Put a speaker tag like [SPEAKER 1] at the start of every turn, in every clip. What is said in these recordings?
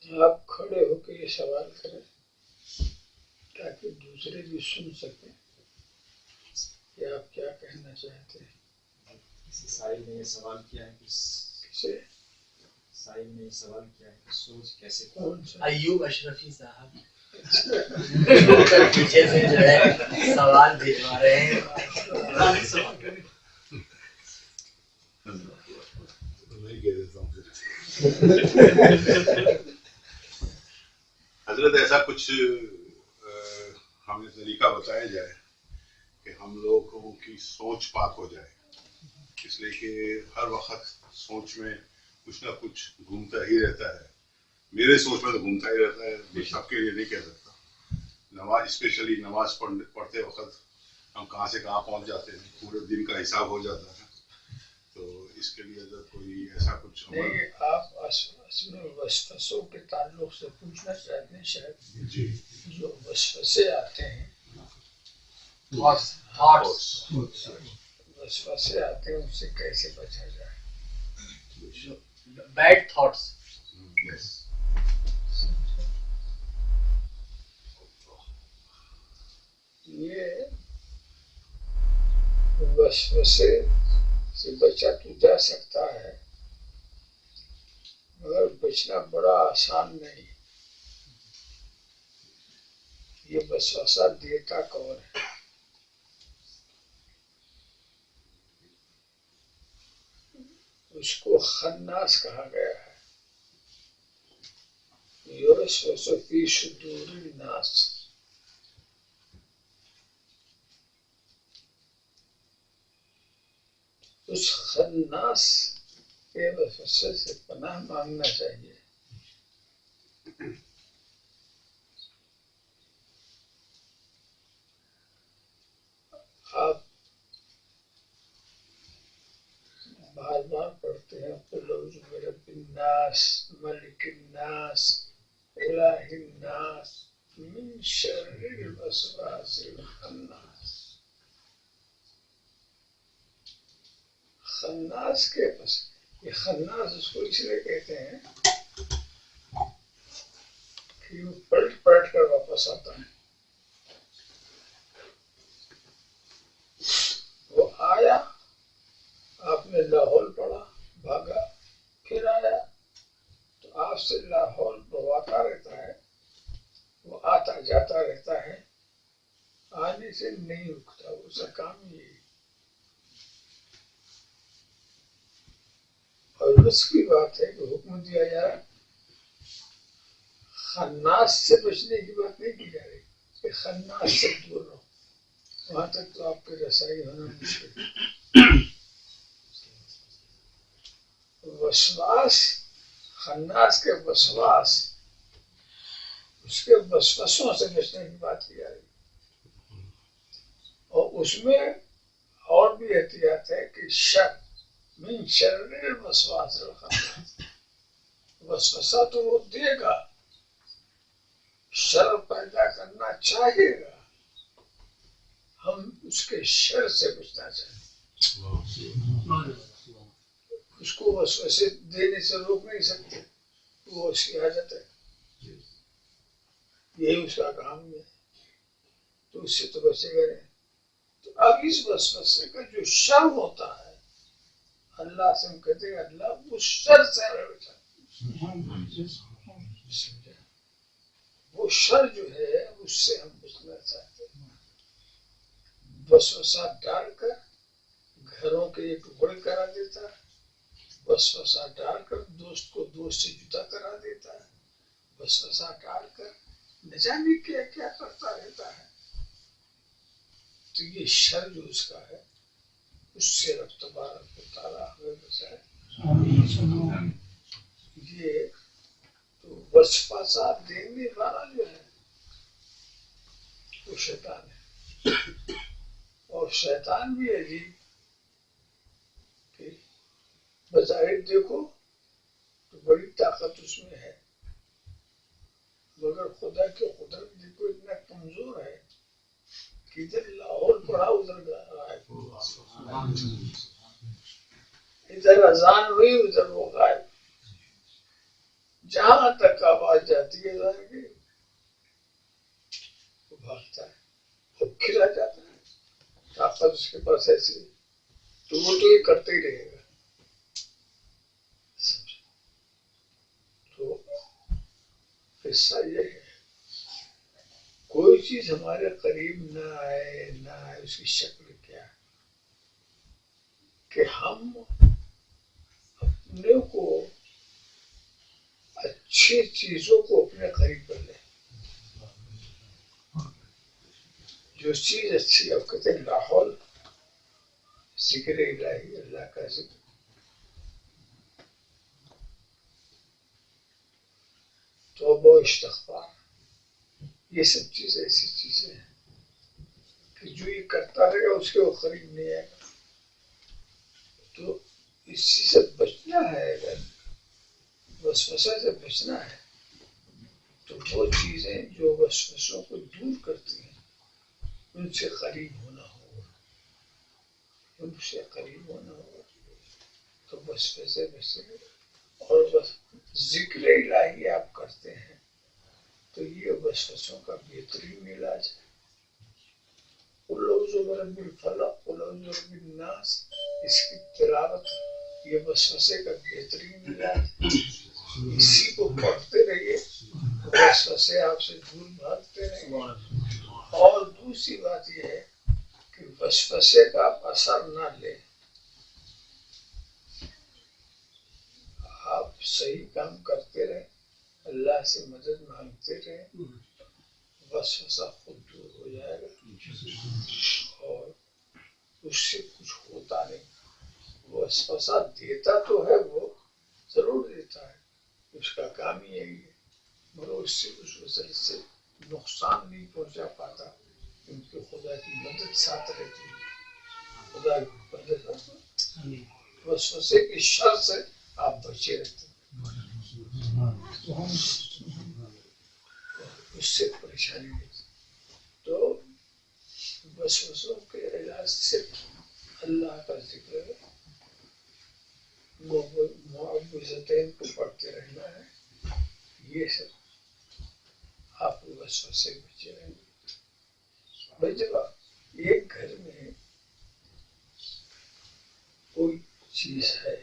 [SPEAKER 1] آپ کھڑے ہو کے یہ سوال کریں تاکہ دوسرے بھی سن سکیں کہ آپ کیا کہنا چاہتے ہیں.
[SPEAKER 2] کسی سائل نے یہ سوال کیا ہے کہ
[SPEAKER 1] کسے
[SPEAKER 2] سائل نے یہ سوال کیا ہے کہ سوچ کیسے
[SPEAKER 1] کون سا
[SPEAKER 3] ایوب اشرفی صاحب پیچھے سے جو ہے سوال بھجوا رہے ہیں.
[SPEAKER 4] حضرت ایسا کچھ ہمیں طریقہ بتایا جائے کہ ہم لوگوں کی سوچ پاک ہو جائے، اس لیے کہ ہر وقت سوچ میں کچھ نہ کچھ گھومتا ہی رہتا ہے. میرے سوچ میں تو گھومتا ہی رہتا ہے، سب کے لیے نہیں کہہ سکتا. نماز اسپیشلی نماز پڑھتے وقت ہم کہاں سے کہاں پہنچ جاتے ہیں، پورے دن کا حساب ہو جاتا ہے. تو اس کے لیے اگر کوئی ایسا کچھ
[SPEAKER 1] نہیں، آپ اصل وسوسوں کے تعلق سے پوچھنا چاہتے ہیں شاید.
[SPEAKER 4] جی
[SPEAKER 1] جو وسوسے آتے ہیں، وسوسے آتے ہیں، ان سے کیسے بچا جائے.
[SPEAKER 3] Bad thoughts.
[SPEAKER 1] یہ وسوسے سے بچا تو جا سکتا ہے مگر بچنا بڑا آسان نہیں. یہ وسوسہ دیتا کون ہے؟ اس کو خناس کہا گیا ہے. یوسوس فی صدور الناس. اس خناس کے وسوسے سے پناہ مانگنا چاہیے. آپ بار بار پڑھتے ہیں قل اعوذ برب الناس ملک الناس الہ الناس من شر الوسواس الخناس. خناس کے بس یہ خناس اس کو اس لیے کہتے ہیں کہ وہ پلٹ پلٹ کر واپس آتا ہے. وہ آیا، آپ نے لاہور پڑھا، بھاگا، پھر آیا تو آپ سے لاہور بواتا رہتا ہے. وہ آتا جاتا رہتا ہے، آنے سے نہیں رکتا. اس کا کام یہ. اور اس کی بات ہے کہ حکم دیا جا رہا، خناس سے بچنے کی بات نہیں کی جا رہی کہ خناس سے دور رہو. وہاں تک تو آپ کی رسائی ہونا مشکل ہے. وسواس، خناس کے وسواس، اس کے وسوسوں سے بچنے کی بات کی جا رہی. اور اس میں اور بھی احتیاط ہے کہ شر من شر الوسواس الخناس. وسوسہ تو وہ دے گا، شر پیدا کرنا چاہے گا، ہم اس کے شر سے بچنا چاہیے. اس کو وسوسے دینے سے روک نہیں سکتے، وہ اس کی عادت ہے، یہی اس کا کام ہے. تو اس سے تو بچے گا نہیں. تو اب اس وسوسے کا جو شر ہوتا ہے، اللہ سے ہم کہتے ہیں اللہ اس شر سے ہمیں بچا. وہ شر جو ہے اس سے ہم بچنا چاہتے ہیں. وسوسہ ڈال کر گھروں کے ایک ٹکڑے کرا دیتا ہے، وسوسہ ڈال کر دوست کو دوست سے جدا کرا دیتا ہے، وسوسہ ڈال کر نہ جانے کیا کیا کرتا رہتا ہے. تو یہ شر جو اس کا ہے، اس سے رب تبارک و تعالیٰ ہمیں بچائے. یہ تو وسوسہ دینے والا جو ہے وہ شیطان ہے. اور شیطان بھی عجیب کہ بظاہر دیکھو تو بڑی طاقت اس میں ہے، مگر خدا کی قدرت دیکھو اتنا کمزور ہے کہ ادھر لاہور پڑھا ادھر غائب، ادھر اذان ہوئی ادھر وہ غائب. جہاں تک آواز جاتی ہے ذرا کی وہ بھاگتا ہے اور کھلا جاتا ہے. طاقت اس کے پاس ایسی تو وہ تو یہ کرتے ہی رہے گا. تو قصہ یہ ہے کوئی چیز ہمارے قریب نہ آئے اس کی شکل کیا ہے کہ ہم اپنے کو اچھی چیزوں کو اپنے قریب کر لیں. جو چیز اچھی اب کہتے ہیں لاہور ذکر الہی اللہ کا ذکر توبہ و استغفار یہ سب چیزیں ایسی چیزیں ہیں کہ جو یہ کرتا رہے گا اس کے وہ قریب نہیں آئے گا. تو اس چیز سے بچنا ہے. اگر وسوسہ سے بچنا ہے تو وہ چیزیں جو وسوسوں کو دور کرتی ہیں ان سے قریب ہونا ہوگا. ان سے قریب ہونا ہوگا تو وسوسے بچیں گے. اور بس ذکر الہی آپ کرتے ہیں تو یہ وسوسوں کا بہترین علاج ہے. قل اعوذ برب الفلق قل اعوذ برب الناس اس کی تلاوت یہ وسوسے کا بہترین علاج ہے. اسی کو پڑھتے رہیے وسوسے آپ سے دور بھاگتے رہیں گے. اور دوسری بات یہ ہے کہ وسوسے کا آپ اثر نہ لیں. آپ صحیح کام کرتے رہیں اللہ سے مدد مانگتے رہیں وسوسہ خود دور ہو جائے گا اور اس سے کچھ ہوتا نہیں. وسوسہ دیتا تو ہے وہ ضرور دیتا ہے اس کا کام ہی یہی ہے مگر اس سے اس وجہ سے نقصان نہیں پہنچا پاتا کیونکہ خدا کی مدد ساتھ رہتی ہے. خدا کی مدد وسوسے کی شر سے آپ بچے رہتے ہیں اس سے پریشانی نہیں. تو وسوسوں کے علاج صرف اللہ کا ذکر ہے. معوذتین کو پڑھتے رہنا ہے. یہ سب آپ وسوسے سے بچے رہیں گے. بھائی جب ایک گھر میں کوئی چیز ہے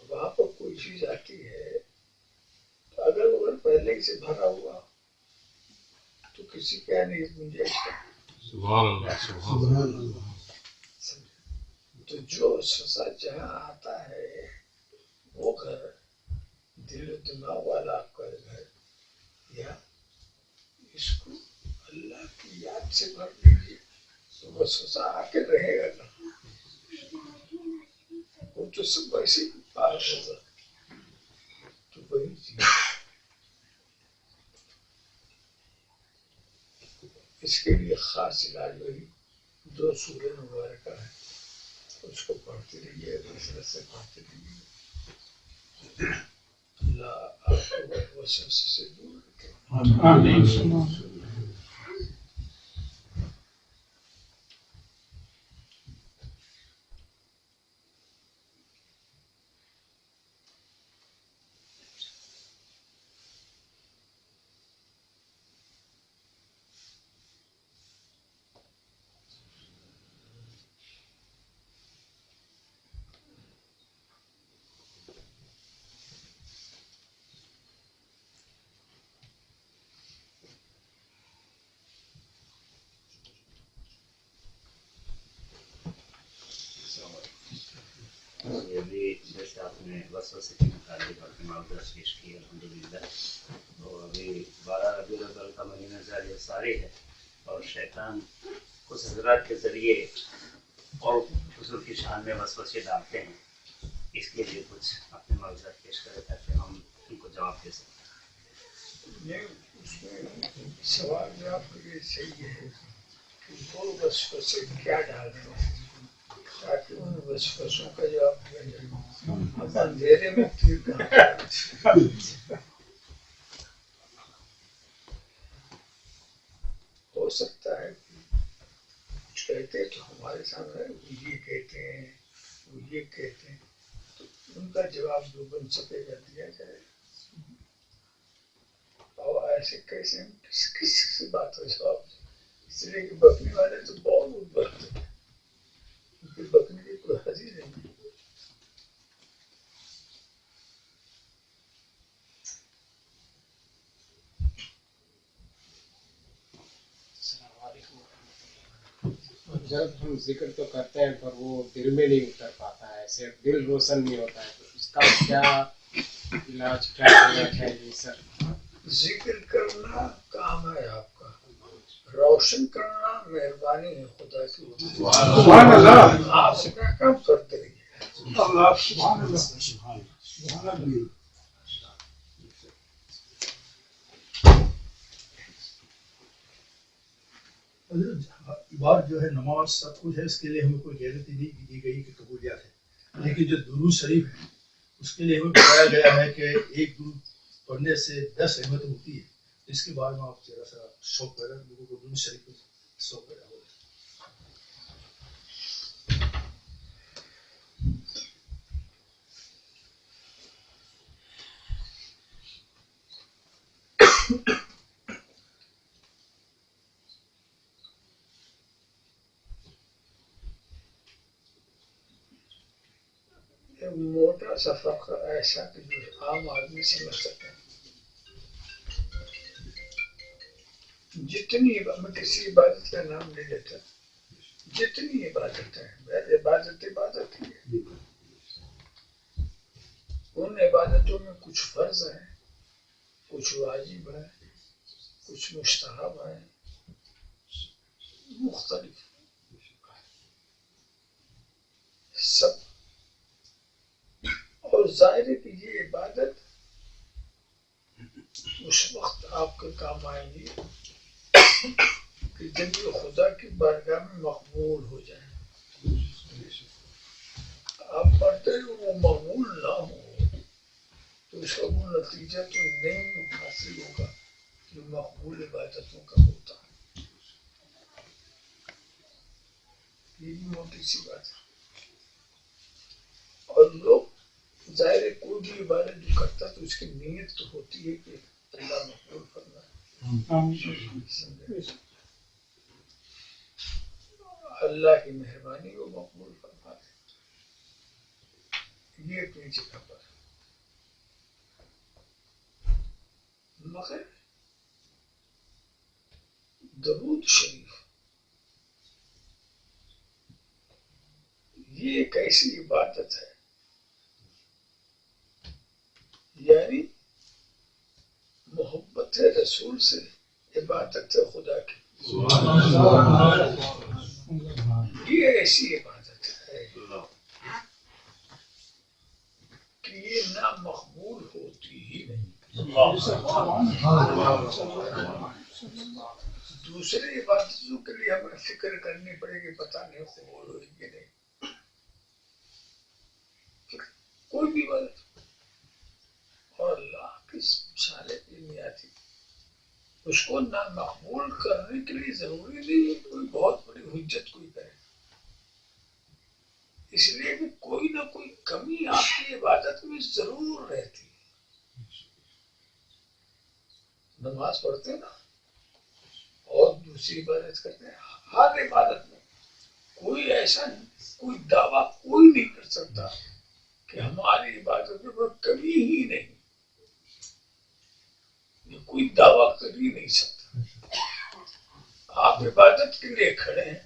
[SPEAKER 1] وہاں پر کوئی چیز آتی ہے تو اگر وہ گھر پہلے ہی سے بھرا ہوا تو کسی کا نہیں گنجائش تو جو وسوسہ جہاں آتا ہے وہ گھر دل و دماغ والا آپ کا گھر یا اس کو اللہ کی یاد سے بھر دیجیے تو وسوسہ آ کے رہے گا نا. وہ تو سب ویسے ہی پار ہوگا. تو وہی چیز اس کے لیے خاص علاج وہی 2 سورہ مبارکہ ہے اس کو پڑھتے رہیے کثرت سے پڑھتے رہیے. اللہ آپ کو وسوسے سے دور رکھے.
[SPEAKER 5] ابھی جیسے آپ نے وسوسے کے متعلق اپنے معذرت پیش کی الحمدللہ. تو ابھی 12 ربیع الاول کا مہینہ جاری ساری ہے اور شیطان اس حضرات کے ذریعے اور حضور کی شان میں وسوسے ڈالتے ہیں. اس کے لیے کچھ اپنے معذرت پیش کرے تاکہ ہم ان کو جواب دے سکیں.
[SPEAKER 1] اس میں سوال جواب کے لیے صحیح ہے کہ وہ وسوسے کیا ڈالتے ہیں تاکہ ان وسوسوں کا جواب دیا جائے. اب اندھیرے میں تیر کہاں ہو سکتا ہے کچھ کہتے تو ہمارے سامنے وہ یہ کہتے ہیں وہ یہ کہتے ہیں تو ان کا جواب جو بن سکے گا دیا جائے. اور ایسے کیسے کس سے بات ہو جواب، اس لیے کہ بکری والے تو بہت برتے ہیں، کیونکہ بکری کی کوئی حد ہی نہیں ہے.
[SPEAKER 6] جب ہم ذکر تو کرتے ہیں پر وہ دل میں نہیں اتر پاتا ہے، ایسے دل روشن نہیں ہوتا ہے، تو اس کا کیا علاج کیا کرنا چاہیے سر؟
[SPEAKER 1] ذکر کرنا کام ہے آپ کا، روشن کرنا مہربانی ہے خدا کی.
[SPEAKER 6] سبحان اللہ.
[SPEAKER 1] آپ سے کیا کام کرتے رہیے.
[SPEAKER 7] بات جو ہے نماز سب کچھ ہے، اس کے لیے ہمیں کوئی گارنٹی نہیں دی گئی کہ قبولیات ہے، لیکن جو درود شریف ہے اس کے لیے ہمیں بتایا گیا ہے کہ ایک درود پڑھنے سے 10 رحمت ہوتی ہے. اس کے بعد میں آپ ذرا سا شوق پیدا لوگوں کو درود شریف کو شوق پیدا ہو.
[SPEAKER 1] موٹا سا فرق ایسا کہ جو عام آدمی سمجھ سکتے ہیں. جتنی میں کسی عبادت کا نام نہیں لیتا، جتنی عبادت ہے عبادت عبادت ہی ہے. ان عبادتوں میں کچھ فرض ہیں، کچھ واجب ہے، کچھ مستحب ہے، مختلف سب. اور ظاہر ہے کہ یہ عبادت اس وقت آپ کے کام آئیں گی کہ جب یہ خدا کی بارگاہ میں مقبول ہو جائے. آپ پڑھتے ہو وہ مقبول نہ ہو تو اس کا وہ نتیجہ تو نہیں حاصل ہوگا جو مقبول عبادتوں کا ہوتا ہے. یہ بھی موٹی سی بات ہے. اور لوگ ظاہر ہے کوئی بھی عبادت جو کرتا تو اس کی نیت تو ہوتی ہے کہ اللہ مقبول کرنا ہے. اللہ کی مہربانی کو مقبول فرما دے. یہ اپنی جگہ پر مگر درود شریف یہ ایک ایسی عبادت ہے، یعنی محبت رسول سے عبادت ہے خدا کی. یہ ایسی عبادت ہے کہ یہ نہ مقبول ہوتی ہی نہیں. دوسری عبادتوں کے لیے ہمیں فکر کرنی پڑے گی، پتہ نہیں قبول ہوئی کہ نہیں. کوئی بھی عبادت اور اللہ کی سارے نہیں آتی، اس کو نہ مقبول کرنے کے لیے ضروری نہیں ہے کوئی بہت بڑی حجت کوئی کرے. اس لیے کہ کوئی نہ کوئی کمی آپ کی عبادت میں ضرور رہتی ہے. نماز پڑھتے ہیں نا اور دوسری عبادت کرتے ہیں، ہر عبادت میں کوئی ایسا کوئی دعویٰ کوئی نہیں کر سکتا کہ ہماری عبادت میں کوئی کمی ہی نہیں. یہ کوئی دعویٰ کر ہی نہیں سکتا. آپ عبادت کے لیے کھڑے ہیں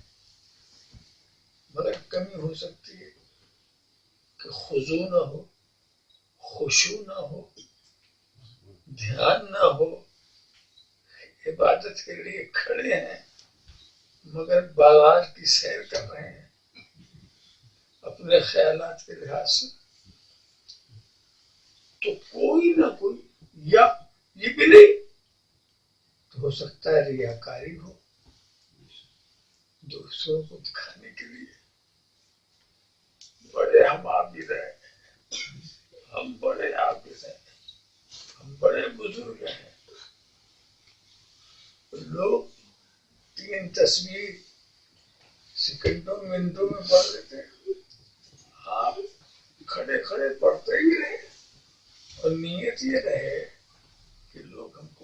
[SPEAKER 1] مگر کمی ہو سکتی ہے کہ خضوع نہ ہو، خشوع نہ ہو، دھیان نہ ہو. عبادت کے لیے کھڑے ہیں مگر بازار کی سیر کر رہے ہیں اپنے خیالات کے لحاظ سے، تو کوئی نہ کوئی یا یہ بھی نہیں تو ہو سکتا ہے ریاکاری ہو، دوسروں کو دکھانے کے لیے بڑے ہم عابد ہیں، ہم بڑے عابد ہیں، ہم بڑے بزرگ ہیں. لوگ 3 تصویر سیکنڈوں منٹوں میں پڑھ لیتے ہیں، آپ کھڑے کھڑے پڑھتے ہی رہے اور نیت یہ رہے کہ لوگ ہم کو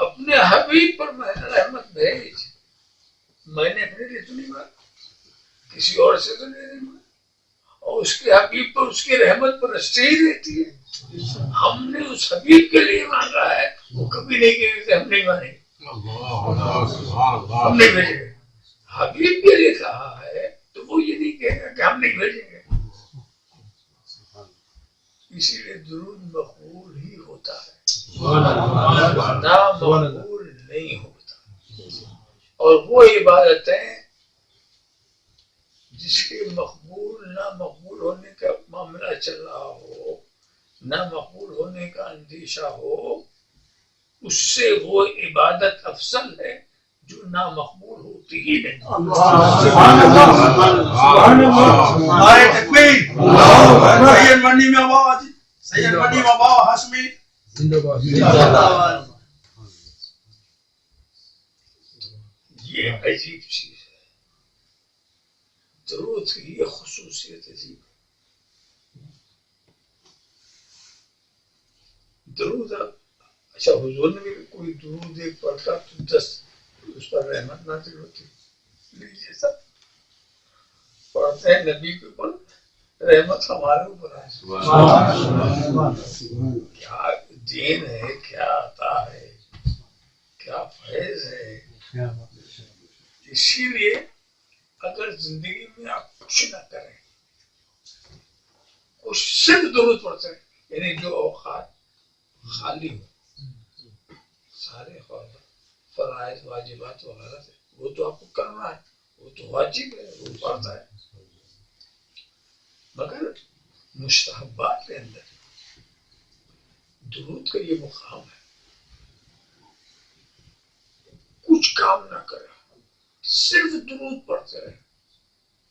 [SPEAKER 1] اپنے حبیب پر رحمت بھیج. میں نے اپنے لیے تو نہیں مانگا, کسی اور سے تو نہیں مانگا, اور اس کے حبیب پر اس کی رحمت پر رشتے ہی رہتی ہے. ہم نے اس حبیب کے لیے مانگا ہے, وہ کبھی نہیں کہے کہ ہم نہیں مانیں گے, ہم نہیں بھیجیں گے. حبیب کے لیے کہا ہے تو وہ یہ نہیں کہے گا کہ ہم نہیں بھیجیں گے. اسی لیے درود مقبول ہی ہوتا ہے, نامقبول نہیں ہوتا. اور وہ عبادتیں جس کے مقبول نہ مقبول ہونے کا معاملہ چل رہا ہو, نہ مقبول ہونے کا اندیشہ ہو, اس سے وہ عبادت افضل ہے جو نامقبول ہوتی ہی نہیں.
[SPEAKER 7] سید منی میں باو ہاشمی زندہ باد.
[SPEAKER 1] یہ عجیب چیز ہے, درود کی یہ خصوصیت عجیب ہے. درود اچھا حضور نے بھی کوئی درود ایک پڑھتا تو 10 اس پر رحمت نازل ہوتی. لیجیے سب پڑھتے ہیں نبی کے اوپر, رحمت ہمارے اوپر ہے. کیا دین ہے, کیا عطا ہے, کیا فیض ہے. اسی لیے اگر زندگی میں آپ کچھ نہ کریں, اور صرف درود پڑھتے ہیں, یعنی جو اوقات خالی ہو, سارے فرائض واجبات وغیرہ سے, وہ تو آپ کو کرنا ہے, وہ تو واجب ہے, وہ پڑھتا ہے. مگر مستحبات کے اندر درود کا یہ مقام ہے, کچھ کام نہ کرے, صرف درود پڑھتے رہے,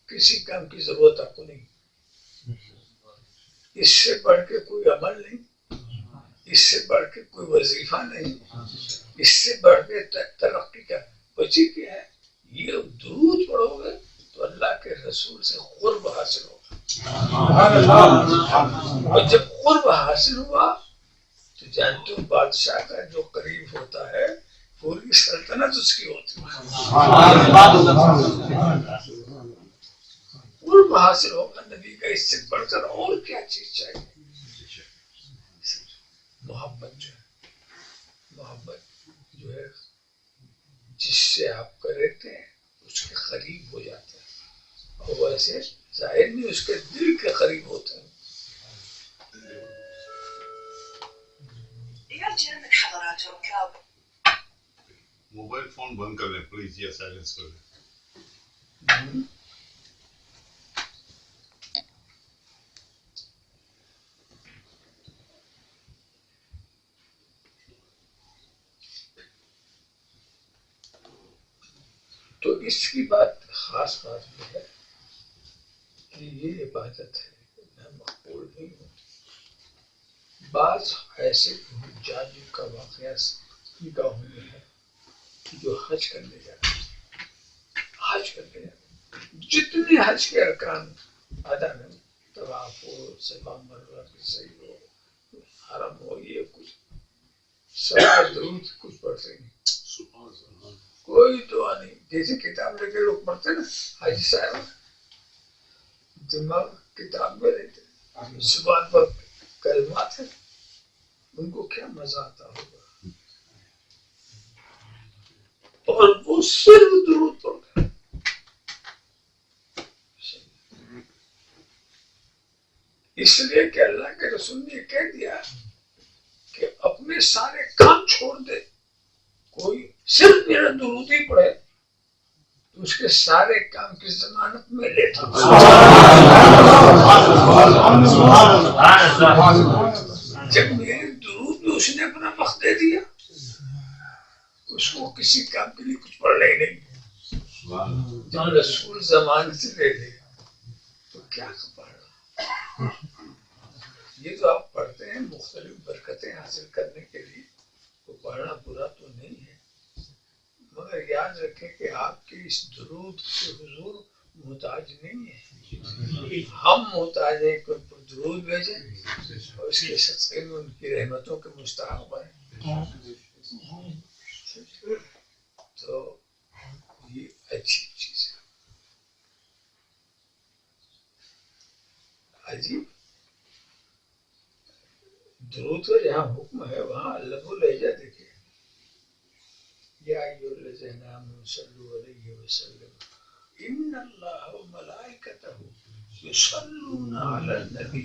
[SPEAKER 1] کسی کام کی ضرورت آپ کو نہیں. اس سے بڑھ کے کوئی عمل نہیں, اس سے بڑھ کے کوئی وظیفہ نہیں, اس سے بڑھ کے ترقی کا وجہ کیا ہے. یہ درود پڑھو گے تو اللہ کے رسول سے قرب حاصل ہوگا, اور جب قرب حاصل ہوا تو جانتے ہو بادشاہ کا جو قریب ہوتا ہے پوری سلطنت اس کی ہوتی ہے. قرب حاصل ہوگا نبی کا, اس سے بڑھ کر اور کیا چیز چاہیے. محبت جو ہے جس سے آپ کرتے ہیں اس کے قریب ہو جاتے ہیں, اور ویسے ظاہر نہیں اس کے دل کے قریب ہوتے ہیں.
[SPEAKER 4] موبائل فون بند کر لیں پلیز, یا سائلنس کر لیں.
[SPEAKER 1] تو اس کی بات خاص بات یہ ہے کہ یہ عبادت ہے نہ مقبول نہیں ہوتی. بعض ایسے حجاج کا واقعہ لکھا ہوئے ہے جو حج کرنے جا رہے ہیں, جتنے حج کے ارکان ادا کریں, طواف ہو, صفا مروہ کی صحیح ہو, حرم ہو, یہ کچھ سب درود کچھ پڑھتے نہیں, کوئی دعا نہیں. جیسے کتاب لے کے لوگ پڑھتے نا, حاجی صاحب دماغ کتاب میں لیتے, زبان پر کلمات ہیں, ان کو کیا مزہ آتا ہوگا. اور وہ صرف درود پڑھتے ہیں. اس لیے کہ اللہ کے رسول نے کہہ دیا کہ اپنے سارے کام چھوڑ دے, کوئی صرف میرا درود ہی پڑھے تو اس کے سارے کام کی ضمانت میں لیتا ہوں. جب میرے درود میں اس نے اپنا وقت دے دیا, اس کو کسی کام کے لیے کچھ پڑھنا ہی نہیں. جب رسول ضمانت سے لے لے تو کیا پڑھنا. یہ جو آپ پڑھتے ہیں مختلف برکتیں حاصل کرنے کے لیے, تو پڑھنا برا تو نہیں ہے, مگر یاد رکھیں کہ آپ کے اس درود کے حضور محتاج نہیں ہے. ہم محتاج ہیں کہ ان پر درود بھیجیں اور اس کے صدقے میں ان کی رحمتوں کے مستحق بنیں. تو یہ اچھی چیز ہے. عجیب درود کا جہاں حکم ہے وہاں لب و لہجہ دیکھے. یا ایھا الذین آمنوا صلوا علیہ وسلم ان اللہ وملائکتہ یصلون علی النبی.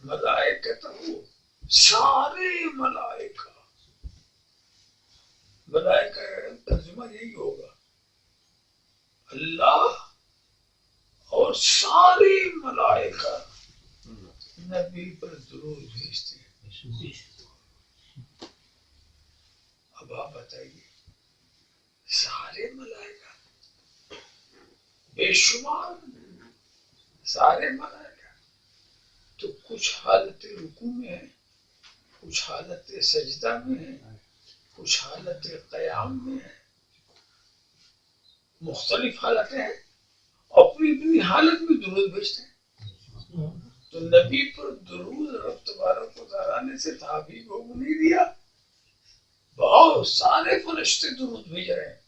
[SPEAKER 1] ملائکتہ سارے ملائکہ، ملائکہ ترجمہ یہی ہوگا اللہ اور سارے ملائکہ نبی پر درود بھیجتے ہیں. اب آپ بتائیے سارے ملائکہ بے شمار سارے ملائکہ تو کچھ حالت رکوع میں ہے، کچھ حالت سجدہ میں ہے، کچھ حالت قیام میں ہے، مختلف حالتیں ہیں، اپنی اپنی حالت میں درود بھیجتے ہیں. تو نبی پر درود رب تبارک و تعالیٰ نے صرف حبیب کو نہیں دیا، بہت سارے فرشتے درود بھیج رہے ہیں،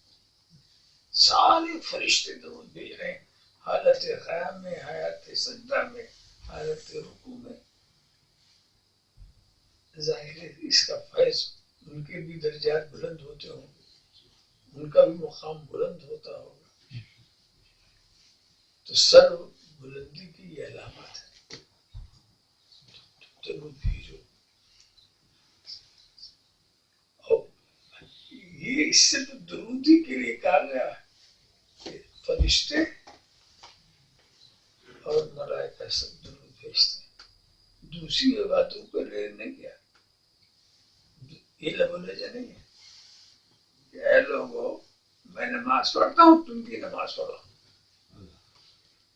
[SPEAKER 1] سارے فرشتے درود بھیج رہے ہیں، حالت قیام میں، حالت سجدہ میں، حالت رکوع میں. ظاہر ہے اس کا فیض ان کے بھی درجات بلند ہوتے ہوں گے، ان کا بھی مقام بلند ہوتا ہوگا. تو سر بلندی کی یہ علامات ہے. درود بھیجو. اور یہ اس سے تو درودی کے لیے کہا گیا کہ فرشتے اور ملائکہ سب درود بھیجتے ہیں. دوسری باتوں کو لے نہیں کیا. یہ لب و لہجہ نہیں ہے کہ اے لوگوں میں نماز پڑھتا ہوں تم بھی نماز پڑھو،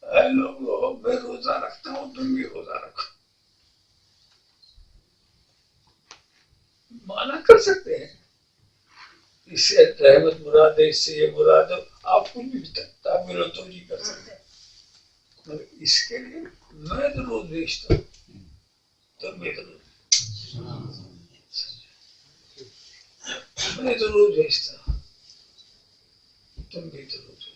[SPEAKER 1] اے لوگوں میں روزہ رکھتا ہوں تم بھی روزہ رکھو. مانا کر سکتے ہیں اس سے رحمت مراد ہے، اس سے یہ مراد ہے، آپ کچھ بھی تعبیر و توجیہ کر سکتے ہیں. مگر اس کے لیے میں درود بھیجتا ہوں تم بھی درود، میں درود بھیجتا ہوں تم بھی درود بھیجو.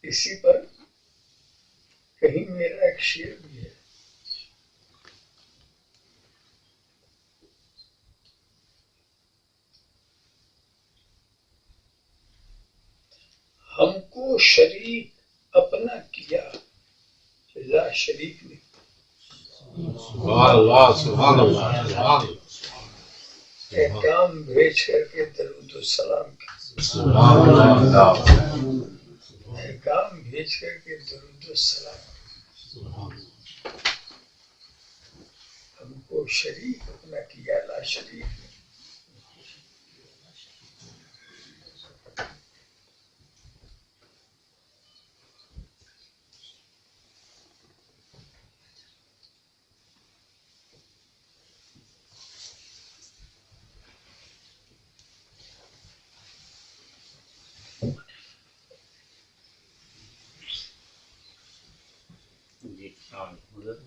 [SPEAKER 1] اسی پر کہیں میرا ایک شعر بھی ہے. ہم کو شریک اپنا کیا لا شریک نے.
[SPEAKER 4] سبحان اللہ سبحان اللہ سبحان اللہ
[SPEAKER 1] پیغام بھیج کر کے درود و سلام کیا.
[SPEAKER 4] سبحان اللہ
[SPEAKER 1] پیغام بھیج کر کے درود و سلام کیا. ہم کو شریک اپنا کیا لا شریک نے.
[SPEAKER 5] جی حضرت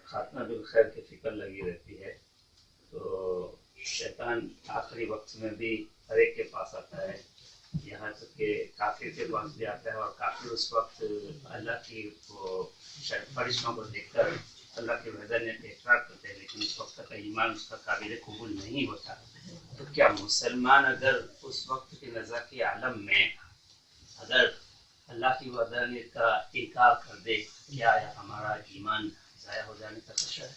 [SPEAKER 5] خاتمہ بالخیر کی فکر لگی رہتی ہے، تو شیطان آخری وقت میں بھی ہر ایک کے پاس آتا ہے، یہاں تک کہ کافر کے پاس بھی آتا ہے. اور کافر اس وقت اللہ کی وہ فرشتوں کو دیکھ کر اللہ کے وحدانیت کا اقرار کرتے ہیں، لیکن اس وقت کا ایمان اس کا قابل قبول نہیں ہوتا. تو کیا مسلمان اگر اس وقت کے نزاع کے عالم میں اگر اللہ کی وحدانیت کا انکار کر دے، کیا ہمارا ایمان ضائع ہو جانے کا خدشہ ہے؟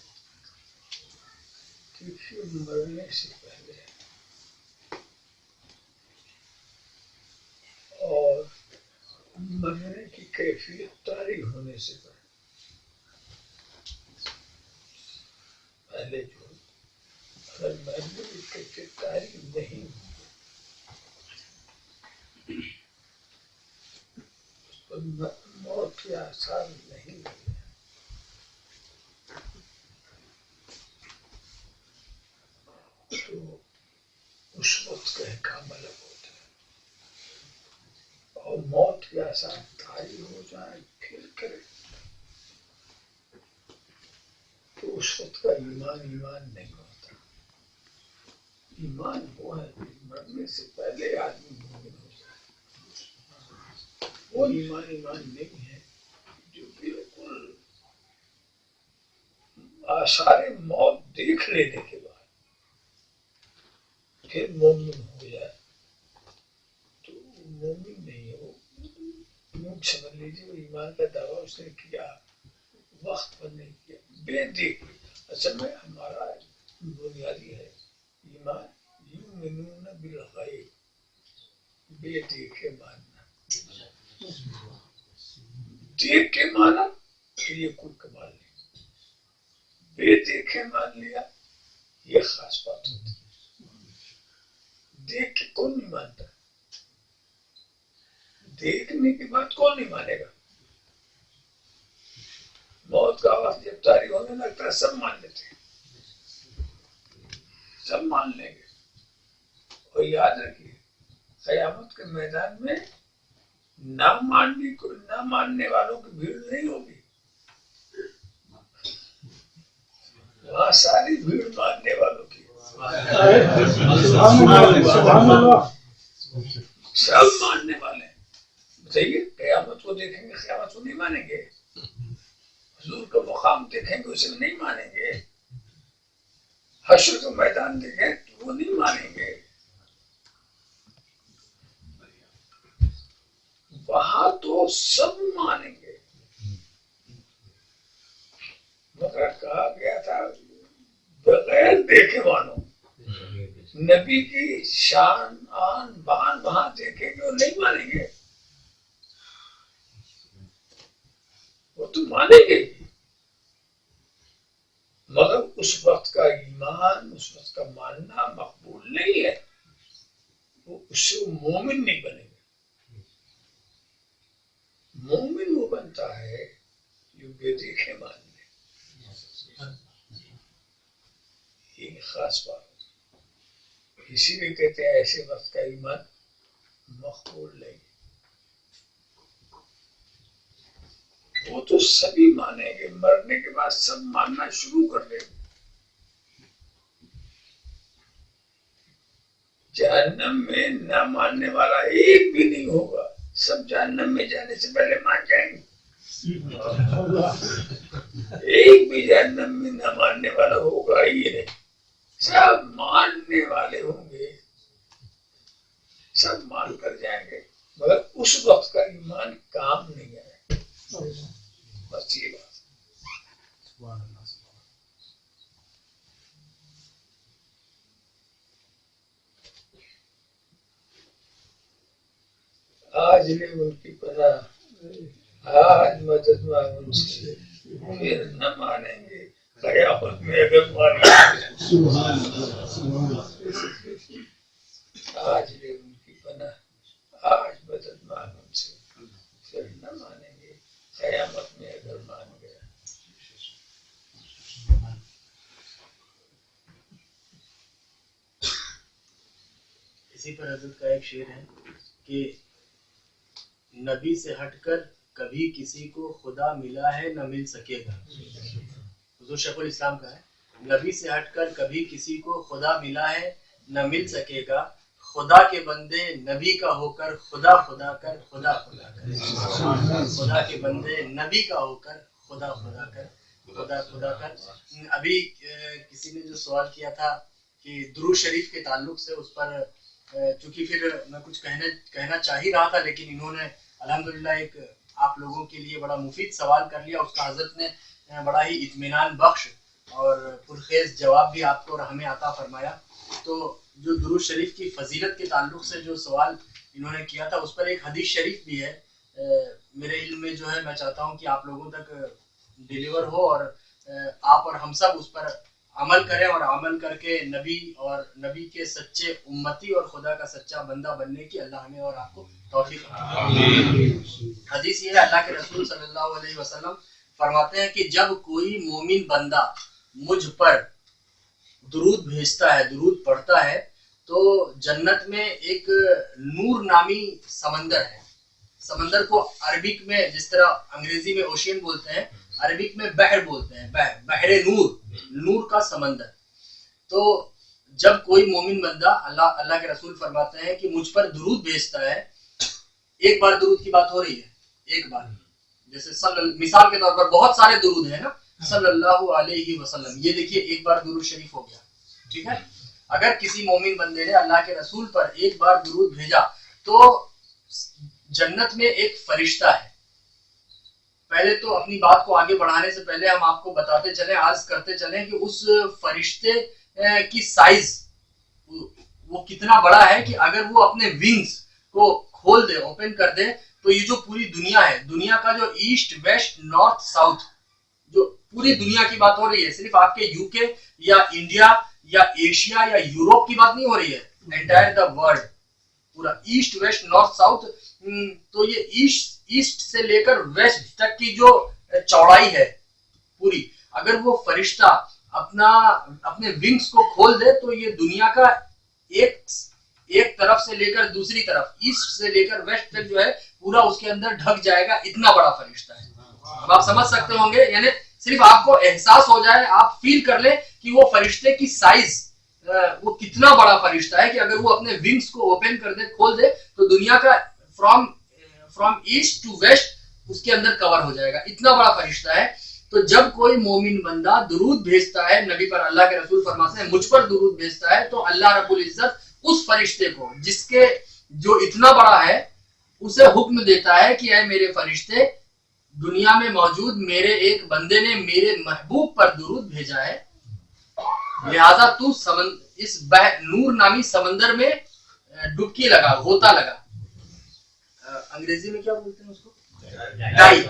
[SPEAKER 1] کسی مرنے سے پہلے اور مرنے کی کیفیت طاری ہونے سے پہلے جو اگر مرنے کی کیفیت طاری نہیں موت کے آثار نہیں لگے تو اس وقت پیاسا طاری ہو جائے پھر کرے تو اس وقت کا ایمان نہیں ہوتا. ایمان وہ ہے کہ مرنے سے پہلے آدمی مومن ہو جائے. وہ ایمان نہیں ہے جو بالکل آثار موت دیکھ لینے کے بعد پھر مومن ہو جائے تو مومن نہیں ہے. وہ سمجھ لیجیے وہ ایمان کا دعویٰ اس نے کیا وقت پر نہیں کیا بے دیکھ. اصل میں ہمارا بنیادی ہے ایمان یؤمنون بالغیب بے دیکھے ماننا. دیکھ کے مانا تو یہ کوئی کمال نہیں. بے دیکھے مان لیا یہ خاص بات ہوتی ہے. دیکھ کے کون نہیں مانتا؟ دیکھنے کی بات کون نہیں مانے گا؟ موت کا وقت جب طاری ہونے لگتا ہے سب مان لیتے ہیں, سب مان لیں گے. اور یاد رکھیے قیامت کے میدان میں نہ ماننے والوں کی بھیڑ نہیں ہوگی. وہاں ساری بھیڑ ماننے والوں کی. سب ماننے والے ہیں. بتائیے قیامت کو دیکھیں گے قیامت کو نہیں مانیں گے. حضور کا مقام دیکھیں گے اسے نہیں مانیں گے. حشر کا میدان دیکھیں تو وہ نہیں مانیں گے. وہاں تو سب مانیں گے. مگر کہا گیا تھا بغیر دیکھے مانو. نبی کی شان آن بان وہاں دیکھیں گے اور نہیں مانیں گے. وہ تو مانیں گے مگر اس وقت کا ایمان اس وقت کا ماننا مقبول نہیں ہے. وہ اس سے مومن نہیں بنے گا. مومن وہ بنتا ہے جو بے دیکھے مان لے. یہ خاص بات. اسی لیے کہتے ہیں ایسے وقت کا ایمان مقبول نہیں. وہ تو سبھی مانیں گے. مرنے کے بعد سب ماننا شروع کر دیں گے. جہنم میں نہ ماننے والا ایک بھی نہیں ہوگا. سب جہنم میں جانے سے پہلے مان جائیں گے. ایک بھی جہنم میں نہ ماننے والا ہوگا ہی نہیں. سب ماننے والے ہوں گے. سب مان کر جائیں گے مگر اس وقت کا ایمان کام نہیں آئے. بس یہ بات. آج نے ان کی پناہ, آج مدد مانگ ان سے, پھر نہ مانیں گے قیامت میں اگر مانیں گے. آج نے ان کی پناہ, آج مدد مانگ ان سے, پھر نہ مانیں گے قیامت میں اگر مان گیا.
[SPEAKER 3] اسی پر حضرت کا ایک شعر ہے کہ نبی سے ہٹ کر کبھی کسی کو خدا ملا ہے نہ مل سکے گا. حضور شیخ الاسلام کا ہے, نبی سے ہٹ کر کبھی کسی کو خدا ملا ہے نہ مل سکے گا. خدا کے بندے نبی کا ہو کر خدا خدا کر خدا خدا کر. خدا کے بندے نبی کا ہو کر خدا خدا کر خدا خدا کر. ابھی کسی نے جو سوال کیا تھا کہ درود شریف کے تعلق سے, اس پر چونکہ پھر میں کچھ کہنا چاہ ہی رہا تھا لیکن انہوں نے الحمدللہ ایک آپ لوگوں کے لیے بڑا مفید سوال کر لیا. اس کا حضرت نے بڑا ہی اطمینان بخش اور پرخیز جواب بھی آپ کو اور ہمیں عطا فرمایا. تو جو درود شریف کی فضیلت کے تعلق سے جو سوال انہوں نے کیا تھا اس پر ایک حدیث شریف بھی ہے میرے علم میں, جو ہے میں چاہتا ہوں کہ آپ لوگوں تک ڈیلیور ہو اور آپ اور ہم سب اس پر عمل کریں اور عمل کر کے نبی کے سچے امتی اور خدا کا سچا بندہ بننے کی اللہ ہمیں اور آپ کو توفیق عطا. حدیث یہ ہے, اللہ کے رسول صلی اللہ علیہ وسلم فرماتے ہیں کہ جب کوئی مومن بندہ مجھ پر درود بھیجتا ہے, درود پڑھتا ہے, تو جنت میں ایک نور نامی سمندر ہے. سمندر کو عربک میں جس طرح انگریزی میں اوشین بولتے ہیں، عربک میں بحر بولتے ہیں، بحر نور، نور کا سمندر. تو جب کوئی مومن بندہ اللہ کے رسول فرماتے ہیں کہ مجھ پر درود بھیجتا ہے، ایک بار درود کی بات ہو رہی ہے، ایک بار، جیسے مثال کے طور پر بہت سارے درود ہیں نا، صلی اللہ علیہ وسلم، یہ دیکھیے ایک بار درود شریف ہو گیا، ٹھیک ہے. اگر کسی مومن بندے نے اللہ کے رسول پر ایک بار درود بھیجا تو جنت میں ایک فرشتہ ہے. پہلے تو اپنی بات کو آگے بڑھانے سے پہلے ہم آپ کو بتاتے چلیں، عرض کرتے چلیں کہ اس فرشتے کی سائز وہ کتنا بڑا ہے کہ اگر وہ اپنے ونگز کو کھول دے، اوپن کر دے، تو یہ جو پوری دنیا ہے، دنیا کا جو ایسٹ ویسٹ نارتھ ساؤتھ، جو پوری دنیا کی بات ہو رہی ہے، صرف آپ کے یو کے یا انڈیا یا ایشیا یا یوروپ کی بات نہیں ہو رہی ہے، انٹائر دا ورلڈ، پورا ایسٹ ویسٹ نارتھ ساؤتھ. تو یہ ایسٹ سے لے کر ویسٹ تک کی جو چوڑائی ہے پوری، اگر وہ فرشتہ اپنے ونگز کو کھول دے تو یہ دنیا کا ایک طرف سے لے کر دوسری طرف، ایسٹ سے لے کر ویسٹ تک جو ہے پورا اس کے اندر ڈھک جائے گا. اتنا بڑا فرشتہ ہے. اب آپ سمجھ سکتے ہوں گے، یعنی صرف آپ کو احساس ہو جائے، آپ فیل کر لیں کہ وہ فرشتے کی سائز وہ کتنا بڑا فرشتہ ہے کہ اگر وہ اپنے ونگز کو اوپن کر دے، کھول دے، تو دنیا کا فرام ایسٹ ٹو ویسٹ اس کے اندر کور ہو جائے گا. اتنا بڑا فرشتہ ہے. تو جب کوئی مومن بندہ درود بھیجتا ہے نبی پر، اللہ کے رسول فرماتے ہیں مجھ پر درود بھیجتا ہے، تو اللہ رب العزت اس فرشتے کو جو اتنا بڑا ہے اسے حکم دیتا ہے کہ اے میرے فرشتے، دنیا میں موجود میرے ایک بندے نے میرے محبوب پر درود بھیجا ہے، لہذا تو اس نور نامی سمندر میں ڈبکی لگا، غوطہ لگا. انگریزی میں کیا بولتے ہیں اس کو؟ ڈائی.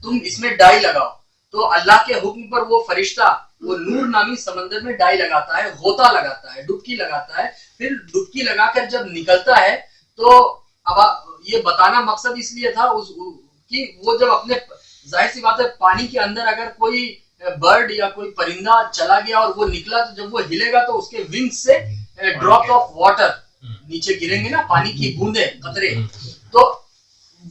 [SPEAKER 3] تم اس میں ڈائی لگاؤ. تو اللہ کے حکم پر وہ فرشتہ وہ نور نامی سمندر میں ڈائی لگاتا ہے، غوطہ لگاتا ہے، ڈبکی لگاتا ہے. پھر ڈبکی لگا کر جب نکلتا ہے تو اب یہ بتانا مقصد اس لیے تھا کہ وہ جب اپنے، ظاہر سی بات ہے پانی کے اندر اگر کوئی برڈ یا کوئی پرندہ چلا گیا اور وہ نکلا تو جب وہ ہلے گا تو اس کے ونگ سے ڈراپ آف واٹر نیچے گریں گے نا، پانی کی بوندیں، قطرے. تو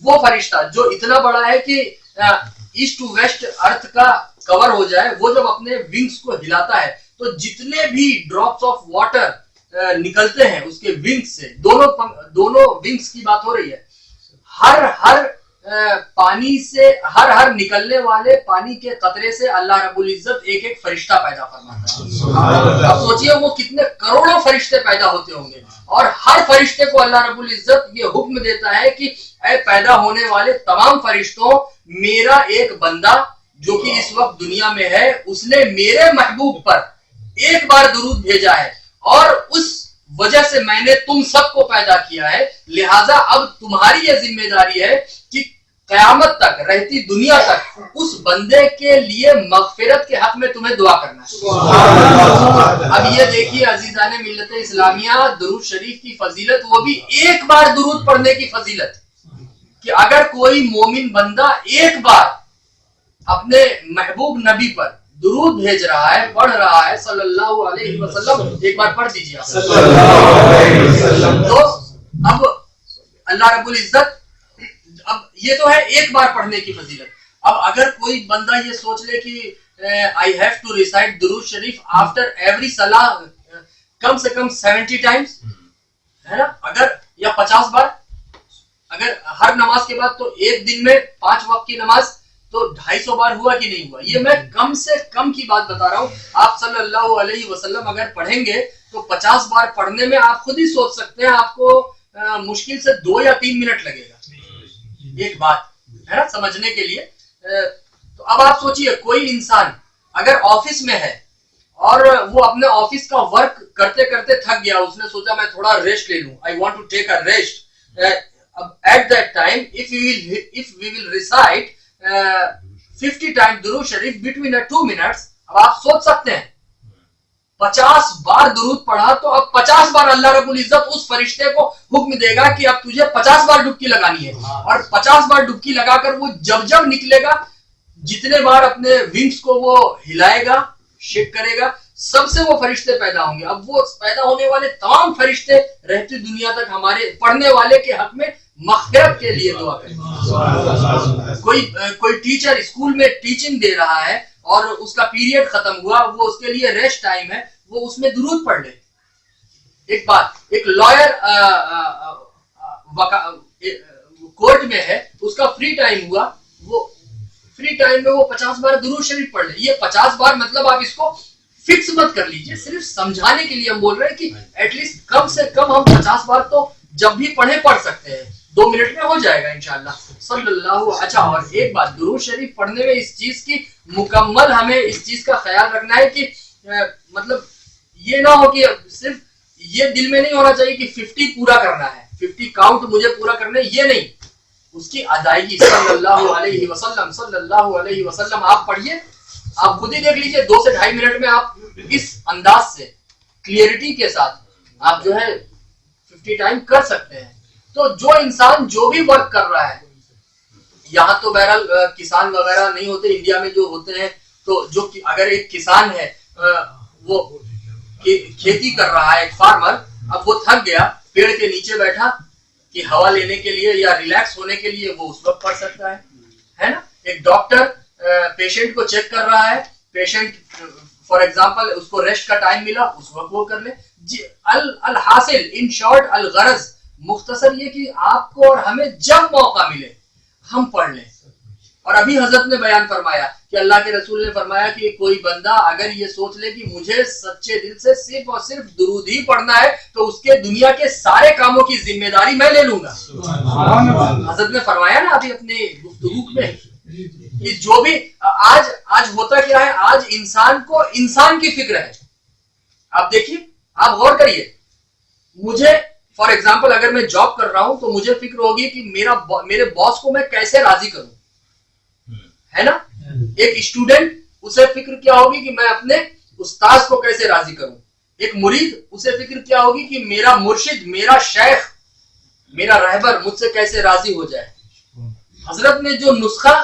[SPEAKER 3] وہ فرشتہ جو اتنا بڑا ہے کہ ایسٹ ٹو ویسٹ ارتھ کا کور ہو جائے، وہ جب اپنے ونگز کو ہلاتا ہے تو جتنے بھی ڈراپس آف واٹر نکلتے ہیں اس کے ونگز سے، دونوں ونگز کی بات ہو رہی ہے، ہر پانی سے، ہر نکلنے والے پانی کے قطرے سے اللہ رب العزت ایک ایک فرشتہ پیدا فرماتا ہے. اب سوچئے وہ کتنے کروڑوں فرشتے پیدا ہوتے ہوں گے، اور ہر فرشتے کو اللہ رب العزت یہ حکم دیتا ہے کہ اے پیدا ہونے والے تمام فرشتوں، میرا ایک بندہ جو کہ اس وقت دنیا میں ہے، اس نے میرے محبوب پر ایک بار درود بھیجا ہے، اور اس وجہ سے میں نے تم سب کو پیدا کیا ہے، لہٰذا اب تمہاری یہ ذمہ داری ہے کہ قیامت تک، رہتی دنیا تک، اس بندے کے لیے مغفرت کے حق میں تمہیں دعا کرنا ہے. اب یہ دیکھیے عزیزان ملت اسلامیہ، درود شریف کی فضیلت، وہ بھی ایک بار درود پڑھنے کی فضیلت، کہ اگر کوئی مومن بندہ ایک بار اپنے محبوب نبی پر درود بھیج رہا ہے، پڑھ رہا ہے صلی اللہ علیہ وسلم، ایک بار پڑھ دیجیے آپ. تو اب اللہ رب العزت، اب یہ تو ہے ایک بار پڑھنے کی فضیلت. اب اگر کوئی بندہ یہ سوچ لے کہ I have to recite درود شریف after every صلاح کم سے کم 70 times، ہے نا، اگر یا 50 بار، اگر ہر نماز کے بعد، تو ایک دن میں 5 وقت کی نماز تو 250 بار ہوا کہ نہیں ہوا. یہ میں کم سے کم کی بات بتا رہا ہوں. آپ صلی اللہ علیہ وسلم اگر پڑھیں گے تو 50 بار پڑھنے میں آپ خود ہی سوچ سکتے ہیں آپ کو مشکل سے 2 یا 3 منٹ لگے گا ایک بات، ہے نا، سمجھنے کے لیے. تو اب آپ سوچئے کوئی انسان اگر آفس میں ہے اور وہ اپنے آفس کا ورک کرتے کرتے تھک گیا، اس نے سوچا میں تھوڑا ریسٹ لے لوں، I want to take a rest. At that time, if we will recite 50 times درود شریف between 2 minutes، اب آپ سوچ سکتے ہیں 50 بار درود پڑھا تو اب 50 بار اللہ رب العزت اس فرشتے کو حکم دے گا کہ اب تجھے 50 بار ڈبکی لگانی ہے، اور 50 بار ڈبکی لگا کر وہ جب نکلے گا، جتنے بار اپنے ونگز کو وہ ہلائے گا، شیک کرے گا، سب سے وہ فرشتے پیدا ہوں گے. اب وہ پیدا ہونے والے تمام فرشتے رہتی دنیا تک ہمارے پڑھنے والے کے حق میں
[SPEAKER 8] مغفرت کے لیے دعا کریں. کوئی ٹیچر اسکول میں ٹیچنگ دے رہا ہے اور اس کا پیریڈ ختم ہوا, وہ اس کے لیے ریسٹ ٹائم ہے, وہ اس میں درود پڑھ لے. ایک بات, ایک لائر کورٹ میں ہے, اس کا فری ٹائم ہوا, وہ فری ٹائم میں وہ 50 بار درود شریف پڑھ لے. یہ 50 بار مطلب آپ اس کو فکس مت کر لیجئے, صرف سمجھانے کے لیے ہم بول رہے ہیں کہ ایٹ لیسٹ کم سے کم ہم 50 بار تو جب بھی پڑھ سکتے ہیں, 2 منٹ میں ہو جائے گا انشاءاللہ. صلی اللہ. اچھا, اور ایک بات, درود شریف پڑھنے میں اس چیز کی مکمل ہمیں اس چیز کا خیال رکھنا ہے کہ مطلب یہ نہ ہو کہ صرف یہ دل میں نہیں ہونا چاہیے کہ 50 پورا کرنا ہے, 50 کاؤنٹ مجھے پورا کرنا ہے, یہ نہیں. اس کی ادائیگی صلی اللہ علیہ وسلم آپ پڑھیے, آپ خود ہی دیکھ لیجئے 2 سے 2.5 منٹ میں آپ اس انداز سے کلیئرٹی کے ساتھ آپ جو ہے 50 ٹائم کر سکتے ہیں. تو جو انسان جو بھی ورک کر رہا ہے, یہاں تو بہرحال کسان وغیرہ نہیں ہوتے, انڈیا میں جو ہوتے ہیں, تو جو اگر ایک کسان ہے وہ کھیتی کر رہا ہے, ایک فارمر, اب وہ تھک گیا, پیڑ کے نیچے بیٹھا کہ ہوا لینے کے لیے یا ریلیکس ہونے کے لیے, وہ اس وقت پڑھ سکتا ہے نا. ایک ڈاکٹر پیشنٹ کو چیک کر رہا ہے, پیشنٹ فار ایگزامپل اس کو ریسٹ کا ٹائم ملا, اس وقت وہ کر لے. الحاصل ان شارٹ الغرض مختصر یہ کہ آپ کو اور ہمیں جب موقع ملے ہم پڑھ لیں. اور ابھی حضرت نے بیان فرمایا کہ اللہ کے رسول نے فرمایا کہ کوئی بندہ اگر یہ سوچ لے کہ مجھے سچے دل سے صرف اور صرف درود ہی پڑھنا ہے تو اس کے دنیا کے سارے کاموں کی ذمہ داری میں لے لوں گا. حضرت نے فرمایا نا ابھی اپنی گفتگو میں کہ جو بھی آج ہوتا کیا ہے, آج انسان کو انسان کی فکر ہے. آپ دیکھیے, آپ غور کریے, مجھے فار ایگزامپل اگر میں جاب کر رہا ہوں تو مجھے فکر ہوگی کہ میرے باس کو میں کیسے راضی کروں, ہے نا. ایک اسٹوڈنٹ, اسے فکر کیا ہوگی کہ میں اپنے استاذ کو کیسے راضی کروں. ایک مرید, اسے فکر کیا ہوگی کہ میرا مرشد, میرا شیخ, میرا رہبر مجھ سے کیسے راضی ہو جائے. حضرت نے جو نسخہ,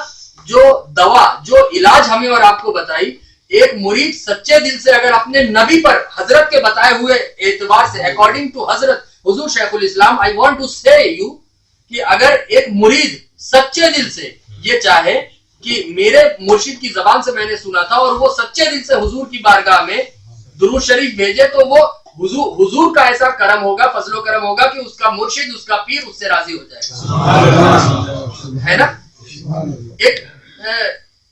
[SPEAKER 8] جو دوا, جو علاج ہمیں اور آپ کو بتائی, ایک مرید سچے دل سے اگر اپنے نبی پر حضرت کے بتائے ہوئے اعتبار سے, اکارڈنگ ٹو حضرت حضور شیخ الاسلام, آئی وانٹ ٹو سے یو کہ اگر ایک مرید سچے دل سے یہ چاہے کہ میرے مرشد کی زبان سے میں نے سنا تھا, اور وہ سچے دل سے حضور کی بارگاہ میں درود شریف بھیجے, تو وہ حضور کا ایسا کرم ہوگا, فضل و کرم ہوگا کہ اس کا مرشد, اس کا پیر اس سے راضی ہو جائے گا, ہے نا.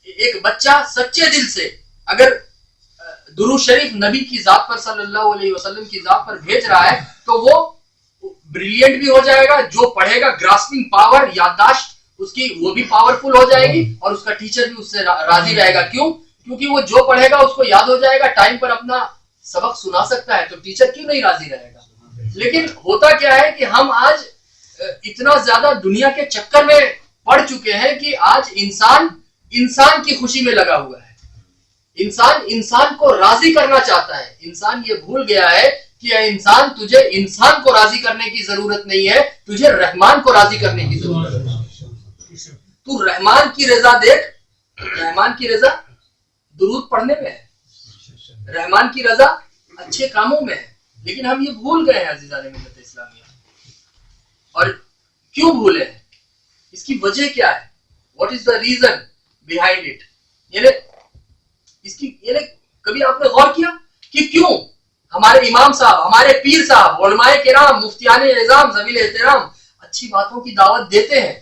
[SPEAKER 8] ایک بچہ سچے دل سے اگر درود شریف نبی کی ذات پر صلی اللہ علیہ وسلم کی ذات پر بھیج رہا ہے تو وہ بریلینٹ بھی ہو جائے گا. جو پڑھے گا, گراسپنگ پاور, یادداشت اس کی وہ بھی پاورفل ہو جائے گی, اور اس کا ٹیچر بھی اس سے راضی رہے گا. کیوں؟ کیونکہ وہ جو پڑھے گا اس کو یاد ہو جائے گا, ٹائم پر اپنا سبق سنا سکتا ہے, تو ٹیچر کیوں نہیں راضی رہے گا. لیکن ہوتا کیا ہے کہ ہم آج اتنا زیادہ دنیا کے چکر میں پڑ چکے ہیں کہ آج انسان کی خوشی میں لگا ہوا ہے. انسان کو راضی کرنا چاہتا ہے. انسان یہ بھول گیا ہے کہ اے انسان, تجھے انسان کو راضی کرنے کی ضرورت نہیں ہے, تجھے رحمان کو راضی کرنے کی ضرورت ہے. تو رحمان کی رضا دیکھ, رحمان کی رضا درود پڑھنے میں ہے, رحمان کی رضا اچھے کاموں میں ہے. لیکن ہم یہ بھول گئے ہیں عزیزان ملت اسلامیہ. اور کیوں بھولے ہیں, اس کی وجہ کیا ہے, what is the reason behind it. یعنی کبھی آپ نے غور کیا کہ کیوں ہمارے امام صاحب, ہمارے پیر صاحب, علماء کرام, مفتیان اعظام, ذوی احترام اچھی باتوں کی دعوت دیتے ہیں.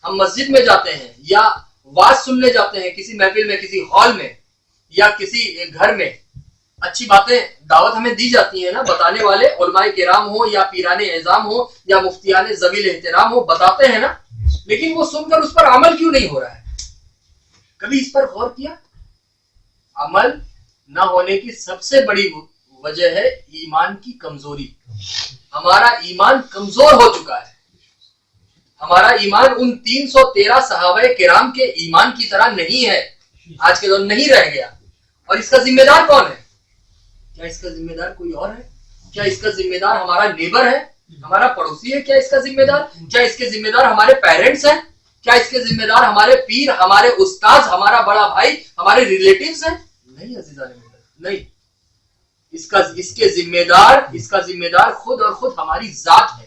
[SPEAKER 8] ہم مسجد میں جاتے ہیں یا واز سننے جاتے ہیں, کسی محفل میں, کسی ہال میں یا کسی گھر میں, اچھی باتیں دعوت ہمیں دی جاتی ہیں نا. بتانے والے علماء کرام ہو یا پیران اعظام ہو یا مفتیان ذوی احترام ہو, بتاتے ہیں نا. لیکن وہ سن کر اس پر عمل کیوں نہیں ہو رہا ہے؟ کبھی اس پر غور کیا؟ عمل نہ ہونے کی سب سے بڑی وجہ ہے ایمان کی کمزوری. ہمارا ایمان کمزور ہو چکا ہے. ہمارا ایمان ان 313 صحابہ کرام کے ایمان کی طرح نہیں ہے, آج کے دور نہیں رہ گیا. اور اس کا ذمہ دار کون ہے؟ کیا اس کا ذمہ دار کوئی اور ہے؟ کیا اس کا ذمہ دار ہمارا نیبر ہے, ہمارا پڑوسی ہے؟ کیا اس کا ذمہ دار, کیا اس کے ذمہ دار ہمارے پیرنٹس ہیں؟ کیا اس کے ذمہ دار ہمارے پیر, ہمارے استاذ, ہمارا بڑا بھائی, ہمارے ریلیٹیوز ہیں؟ نہیں عزیزان, نہیں. اس کا ذمہ دار خود اور خود ہماری ذات ہے.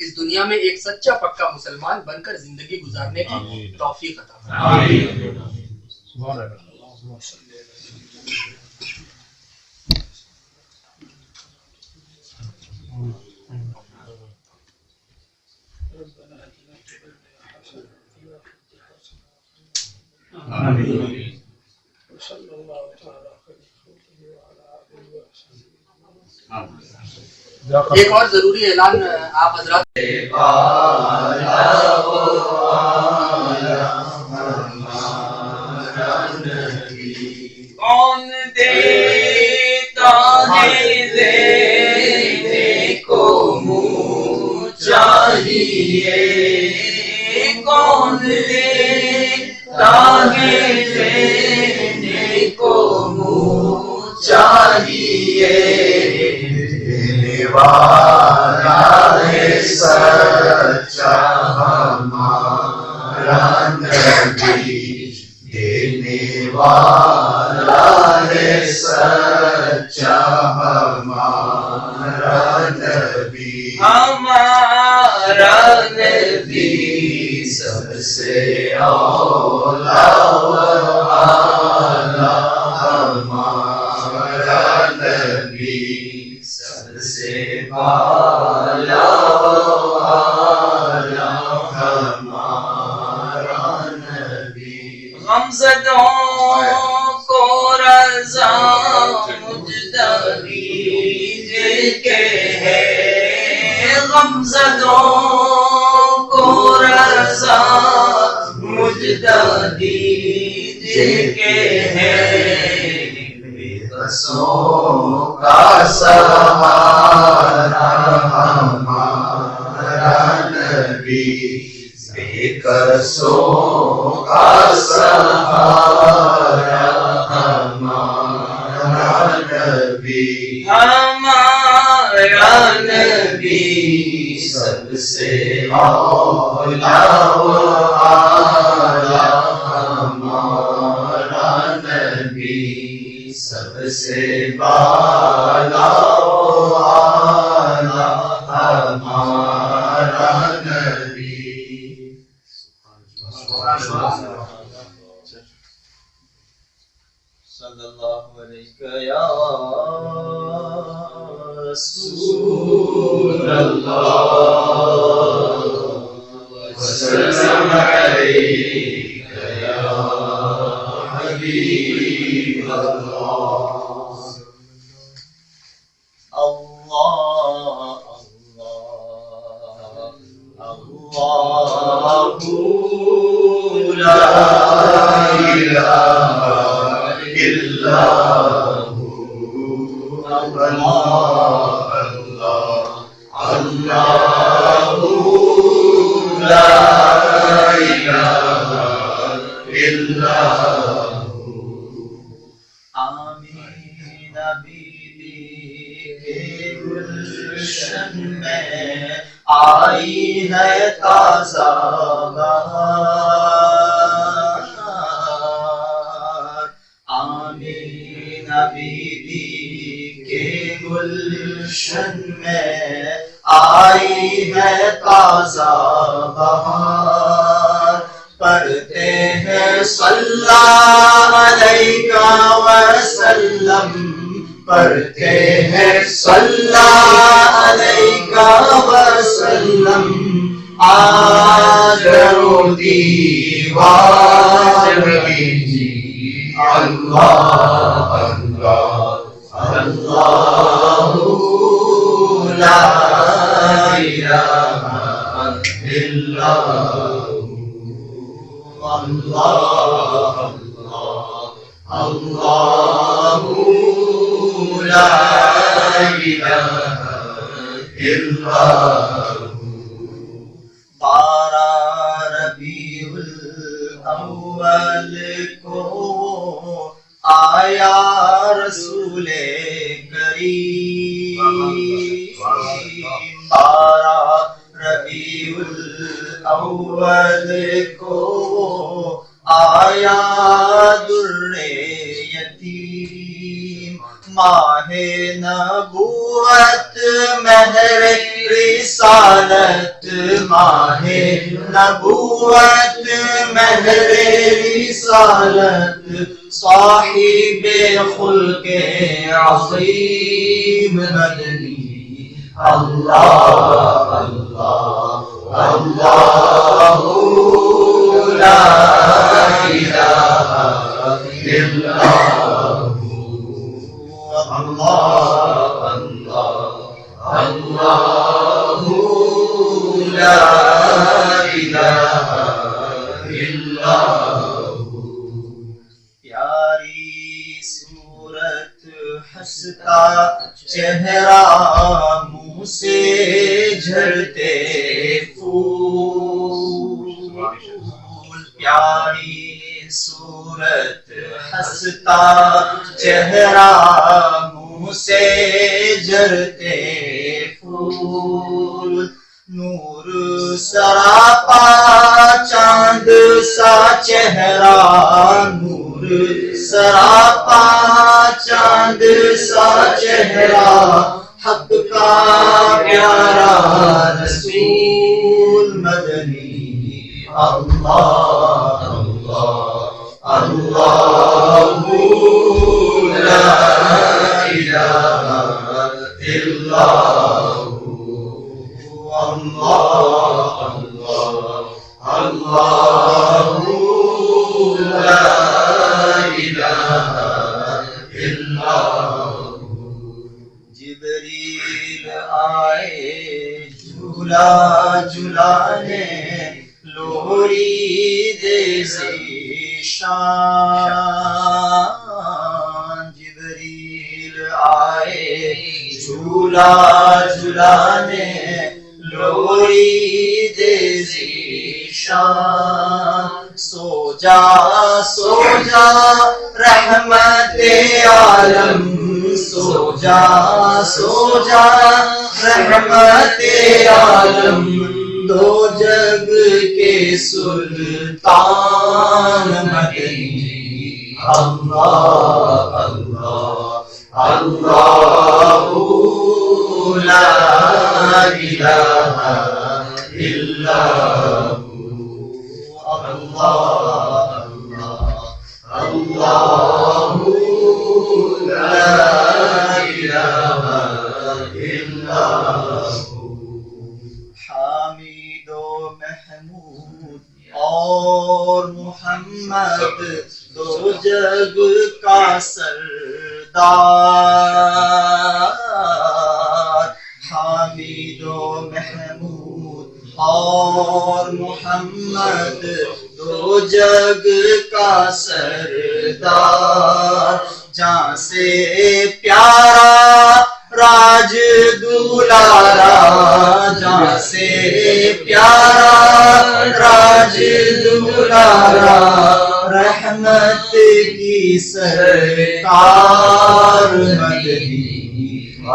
[SPEAKER 8] اس دنیا میں ایک سچا پکا مسلمان بن کر زندگی گزارنے کی توفیق عطا فرمائے۔ ایک اور ضروری اعلان آپ حضرات
[SPEAKER 9] کون دیتا ہے دینے کو منہ چاہیے، کون دیتا ہے دینے کو منہ چاہیے، دینے والا ہے سچا ہمارا نبی، دینے والا ہے سچا ہمارا نبی، ہمارا نبی سب سے اولا و اعلی، ہمارا نبی سب سے بالا و اعلی، ہمارا نبی غمزدوں کو رضا مجدہ دیجئے کہ ہے، غمزدوں کو رضا مجدہ دیجئے کہ ہے، بے قصوں کا سہارا ہمارا نبی، بے قصوں کا سہارا ہمارا نبی، ہمارا نبی سب سے اولا و اعلی، ہمارا نبی سب سے بالا و اعلی، ہمارا نبی۔ صلی اللہ علیہ یا رسول اللہ، وسلم علیک یا حبیب اللہ، اللہ اللہ لا الہ الا ہو، اللہ اللہ لا الہ الا ہو، آمین بیبی کے گلشن میں آئی ہے تازہ بہار، آمین بیبی کے گلشن میں آئی ہے تازہ بہار، پڑھتے ہیں صلی اللہ علیہ وسلم، پڑھتے ہیں صلی اللہ علیہ وسلم، آجر و دیوار کیجیے، اللہ اللہ اللہ لا الہ الا اللہ، اللہ لا الہ الا بارہ ربیع الاول کو آیا رسول کریم، بارہ ربیع الاول کو آیا در یتیم، ماہ نبوت مہر رسالت ماہ نبوت مہر رسالت صاحب خلق عظیم مدنی اللہ اللہ اللہ لا الہ الا اللہ اللہ لا الہ الا پیاری صورت ہنستا چہرہ منہ سے جھڑتے پھول پیاری صورت ہنستا چہرہ منہ سے جھڑتے پھول نور سراپا چاند سا چہرہ نور سراپا چاند سا چہرہ حق کا پیارا رسول مدنی اللہ اللہ اللہ لا الہ الا اللہ اللہ لا الہ الا جبریل آئے جھولا جھلانے لوری دے ذیشان جبریل آئے جھولا جھلانے لوری دے ذیشان سو جا رحمت عالم سو جا رحمت عالم دو جگ کے سلطان مدنی اللہ اللہ اللہ لا الہ الا اللہ اللہ لا الہ الا حامد و محمود اور محمد دو جگ کا سردار حامد و محمود اور محمد دو جگ کا سردار جہاں سے پیارا راج دولارا جہاں سے پیارا راج دولارا رحمت کی سرکار مدنی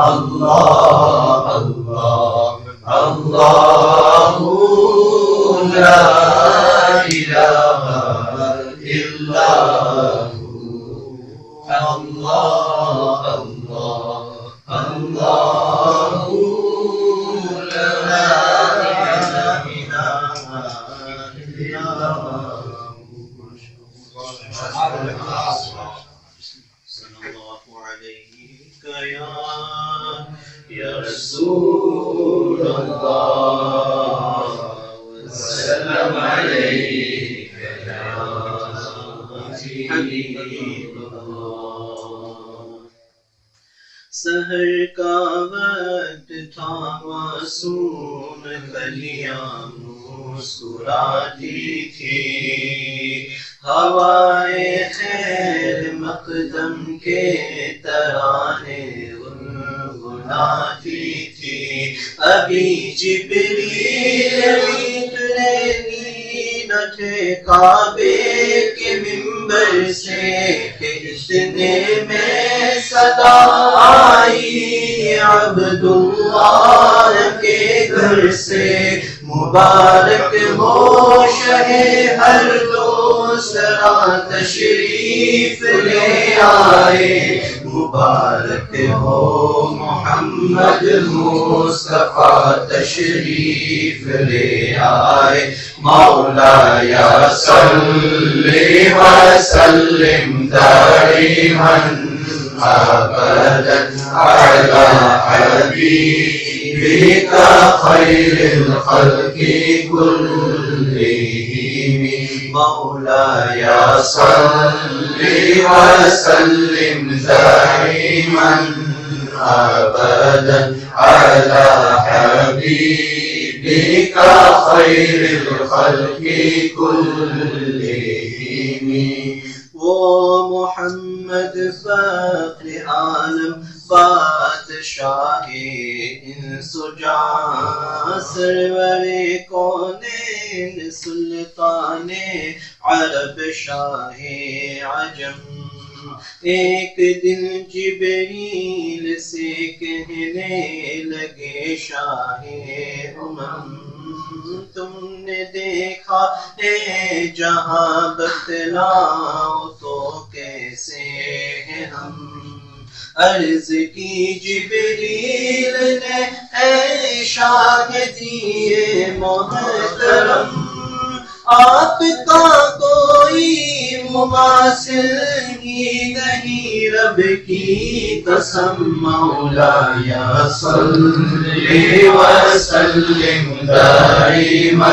[SPEAKER 9] اللہ اللہ اللہ لا الہ الا اللہ اللہ اللہ لا الہ الا یا رسول اللہ وسلم علیک یا حبیب اللہ سحر کا وقت تھا معصوم کلیاں مسکراتی تھی ہوائے خیر مقدم کے ترانے گنگناتی تھی ابھی جبریل اتنے نہ تھے کعبے کے منبر سے کہ اتنے میں صدا آئی عبداللہ کے گھر سے مبارک ہو شہ ہر دوسرا تشریف لے آئے مبارک ہو محمد مصطفیٰ تشریف لے آئے مولا یا صلی وسلم دائما ابدا علی حبیبک خیر الخلق کلہم مولا یا صلی وسلم دائما ابدا علی حبیبک خیر الخلق کلہم وہ محمد فخر عالم بادشاہ انس و جاں سرور کونین سلطان عرب شاہ عجم ایک دن جبریل سے کہنے لگے شاہ امم تم نے دیکھا ہے جہاں بتلاؤ تو کیسے ہیں ہم عرض کی جبریل نے اے شاہ دیے محترم آپ کا کوئی مماثل ہی نہیں رب کی قسم مولا یا صلی وسلم دائما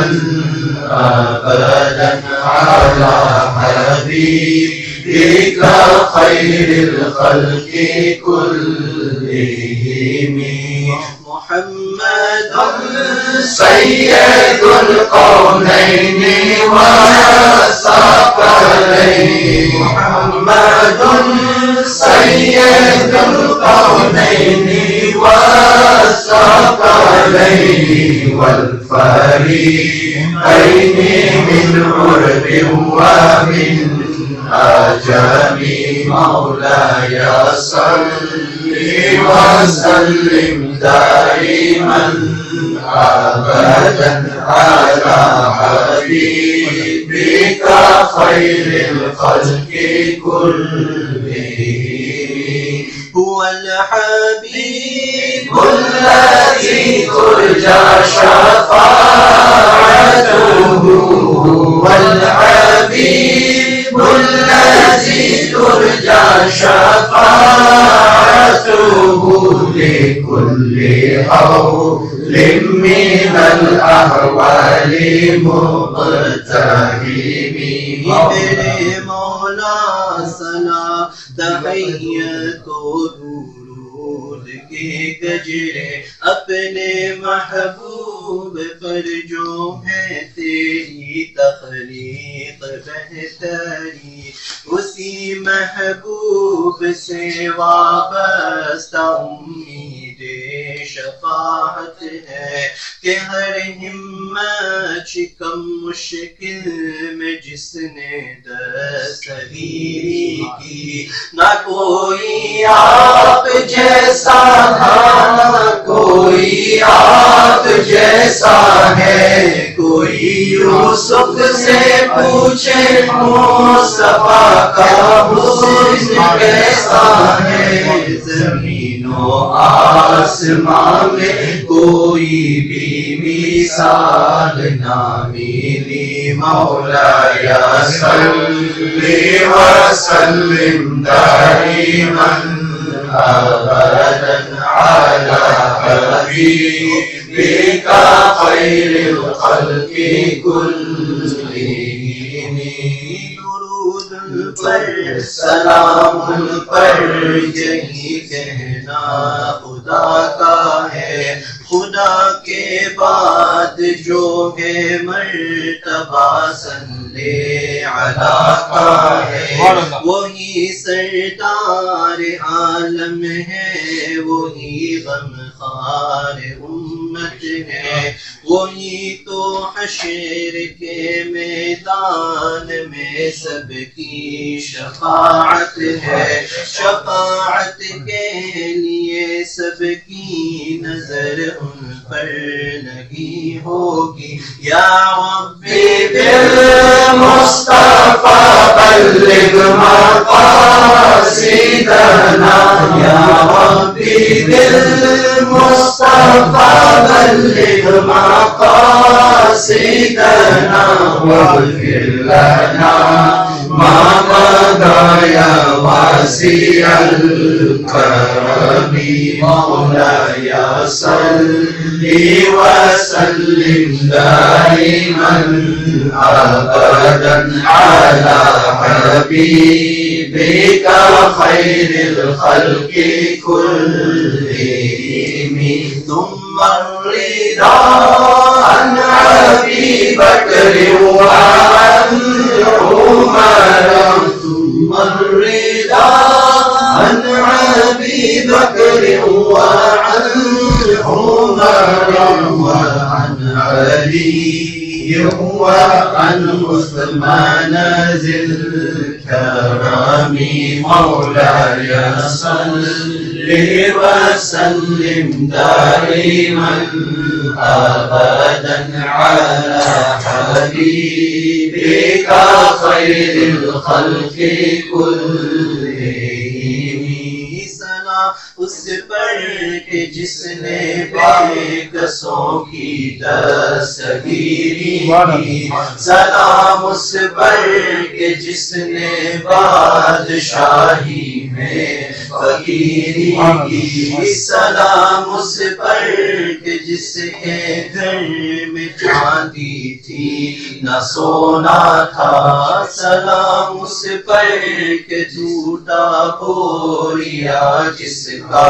[SPEAKER 9] ابدا علی حبیبک خیر الخلق کلہم محمد سید القونین والثقلین محمد سید القونین والثقلین والفریقین من عرب ومن عجم مولاي صل وسلم دائما ابدا على حبيبك خير الخلق كلهم هو الحبيب الذي ترجى شفاعته هو الحبيب الذي ترجى شفاعته لكل حول من الأحوال مقتحم میرے مولا سنا تحیت و درود کے گجرے اپنے محبوب پر جو ہے تیری تخلیق بہتری اسی محبوب سے وابستہ امید شفاعت ہے کہ ہر ہمت شکم مشکل میں جس نے دستگیری کی نہ کوئی آپ جیسا نہ کوئی آپ جیسا ہے کوئی یوسف سے پوچھے مصطفیٰ کا حسن کیسا ہے زمین و آسمان میں کوئی بھی مثال نہ ملی مولاي صل وسلم دائما ابدا على حبيبك خير الخلق كلهم درود پر سلام پر یہی کہنا خدا کا ہے خدا کے بعد جو ہے مرتبہ صلی علی کا ہے وہی سردار عالم ہے وہی غمخوار امت ہے وہی تو حشر کے میدان میں سب کی شفاعت ہے شفاعت کے لیے سب کی نظر ان پر لگی ہوگی یا ربی بالمصطفى بلغ مقاصدنا المصطفى بلغ مقاصدنا واغفر لنا ما مضى يا واسع الكرم مولاي صل وسلم دائما ابدا على حبيبك خير الخلق كلهم ثم الرضا عن ابي بكر وعن عمر ثم الرضا عن ابي بكر وعن عمر وعن علي وعن عثمان ذي الكرم مولاي صل وسلم دائما ابدا على حبيبك خير الخلق كلهم سلام اس پر کہ جس نے بے کسوں کی دستگیری کی سلام اس پر کہ جس نے بادشاہی میں فقیری کی سلام اس پر کہ جس کے گھر میں چاندی تھی نہ سونا تھا سلام اس پر کہ ٹوٹا بوریا جس کا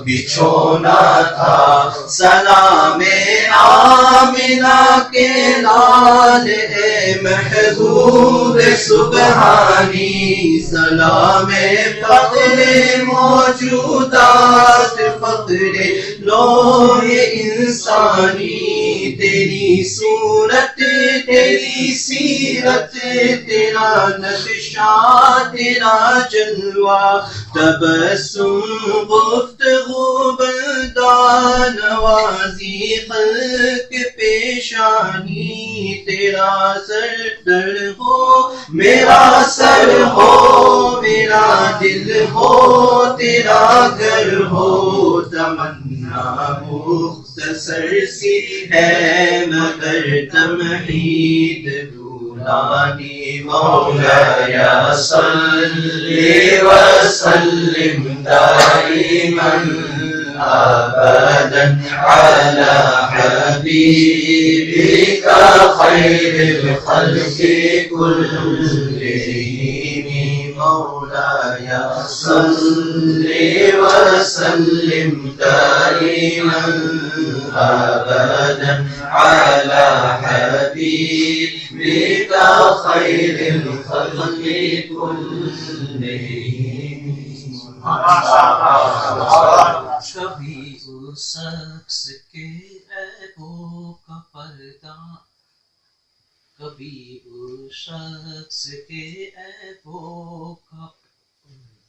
[SPEAKER 9] بچھونا تھا سلام آمنہ کے لال اے محبوب سبحانی سلام فخر موجودات فخر لوح انسانی تیری صورت تیری سیرت تیرا نقشہ تیرا جلوہ تبسم گفتگو بندہ نوازی خلق پیشانی تیرا سر در ہو میرا سر ہو میرا دل ہو تیرا گھر ہو تمنا مختصر سی ہے مگر تمہید دولانی مولاي صل وسلم دائما ابدا على حبيبك خير الخلق كلهم مولاي صل وسلم دائما ابدا على حبيبك خير الخلق كلهم
[SPEAKER 10] کبھی اس شخص کے عیبوں کا پردہ کبھی اس شخص کے عیبوں کا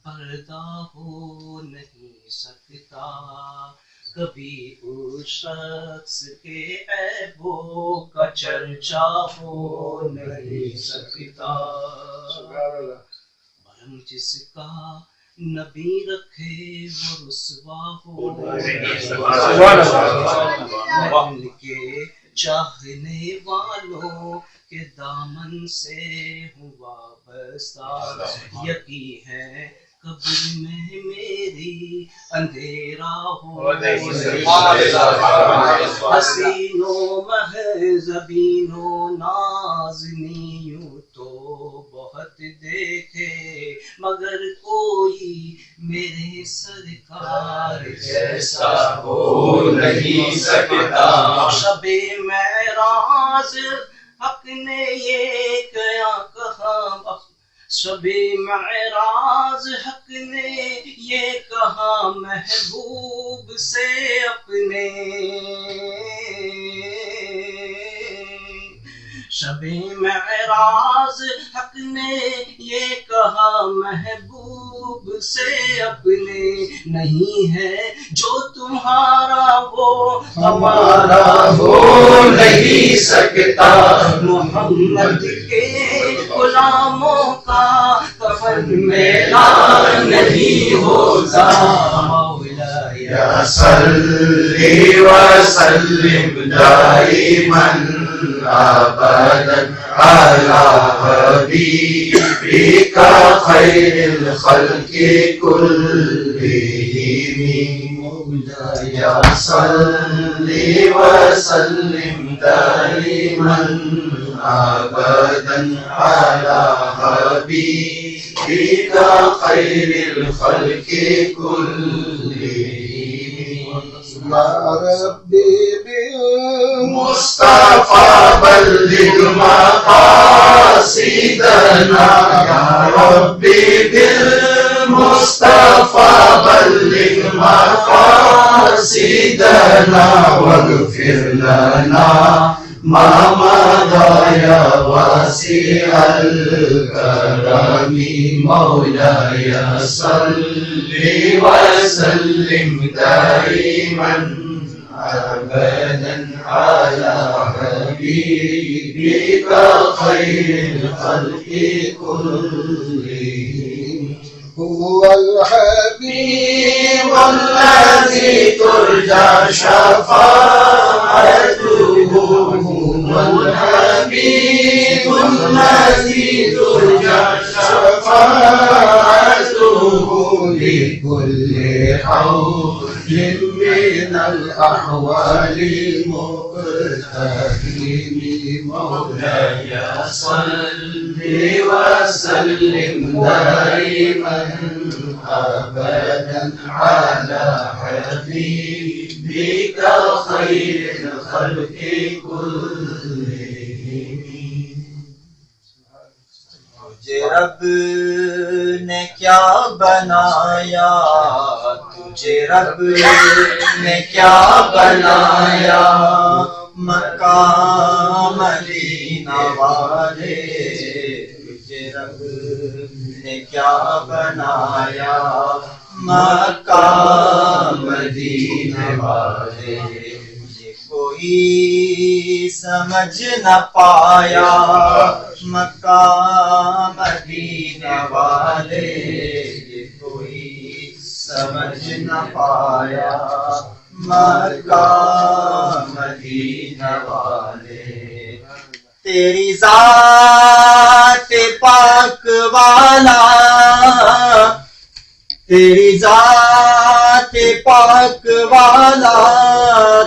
[SPEAKER 10] پردہ ہو نہیں سکتا کبھی اس شخص کے عیبوں کا چرچا ہو نہیں سکتا مرم جس کا نبی رکھے وہ رسوا ہو ان کے چاہنے والوں کے دامن سے ہوا بستا یقین ہے قبر میں میری اندھیرا ہو حسینوں محضبینوں نازنیوں تو بہت دیکھے مگر کوئی میرے سرکار جیسا ہو نہیں سکتا شب معراج حق نے یہ کیا کہا شب معراج حق نے یہ کہا محبوب سے اپنے شب معراج حق نے یہ کہا محبوب سے اپنے نہیں ہے جو تمہارا وہ
[SPEAKER 9] ہمارا ہو نہیں سکتا
[SPEAKER 10] محمد کے غلاموں کا کفن میلا نہیں ہوتا مولاي
[SPEAKER 9] صلی وسلم دائما ابدا علی حبیبک خیر الخلق کلہم یا صلی وسلم دائما ابدا علی حبیبک خیر الخلق كلهم يا ربي بالمصطفى بلغ مقاصدنا يا ربي بالمصطفى بلغ مقاصدنا واغفر لنا ما مضى يا واسع الكرم مولاي صل وسلم دائما ابدا على حبيبك خير الخلق كلهم هو الحبيب الذي ترجى شفاعته هو الحبيب الذي ترجى شفاعته لكل حول من الأحوال مقتحم مولاي صل وسلم دائما أبدا على حبيبك خير الخلق كلهم
[SPEAKER 11] تجھے رب نے کیا بنایا تجھے رب نے کیا بنایا مکہ مدینہ والے تجھے رب نے کیا بنایا مکہ مدینہ والے یہ کوئی سمجھ نہ پایا مکہ مدینہ والے یہ کوئی سمجھ نہ پایا مکہ مدینہ والے تیری ذات پاک والا تیری ذات پاک والا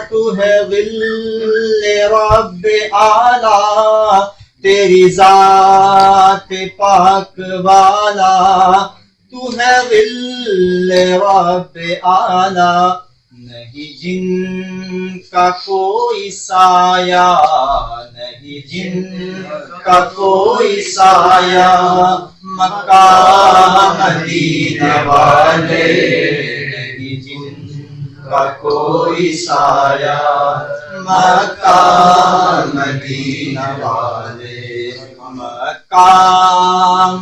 [SPEAKER 11] تو ہے ول رب اعلیٰ تیری ذات پاک والا تو ہے ول رب اعلیٰ نہیں جن کا کوئی سایہ نہیں جن کا کوئی سایہ مکہ مدینہ والے نہیں جن کا کوئی سایہ مکہ مدینہ والے مکہ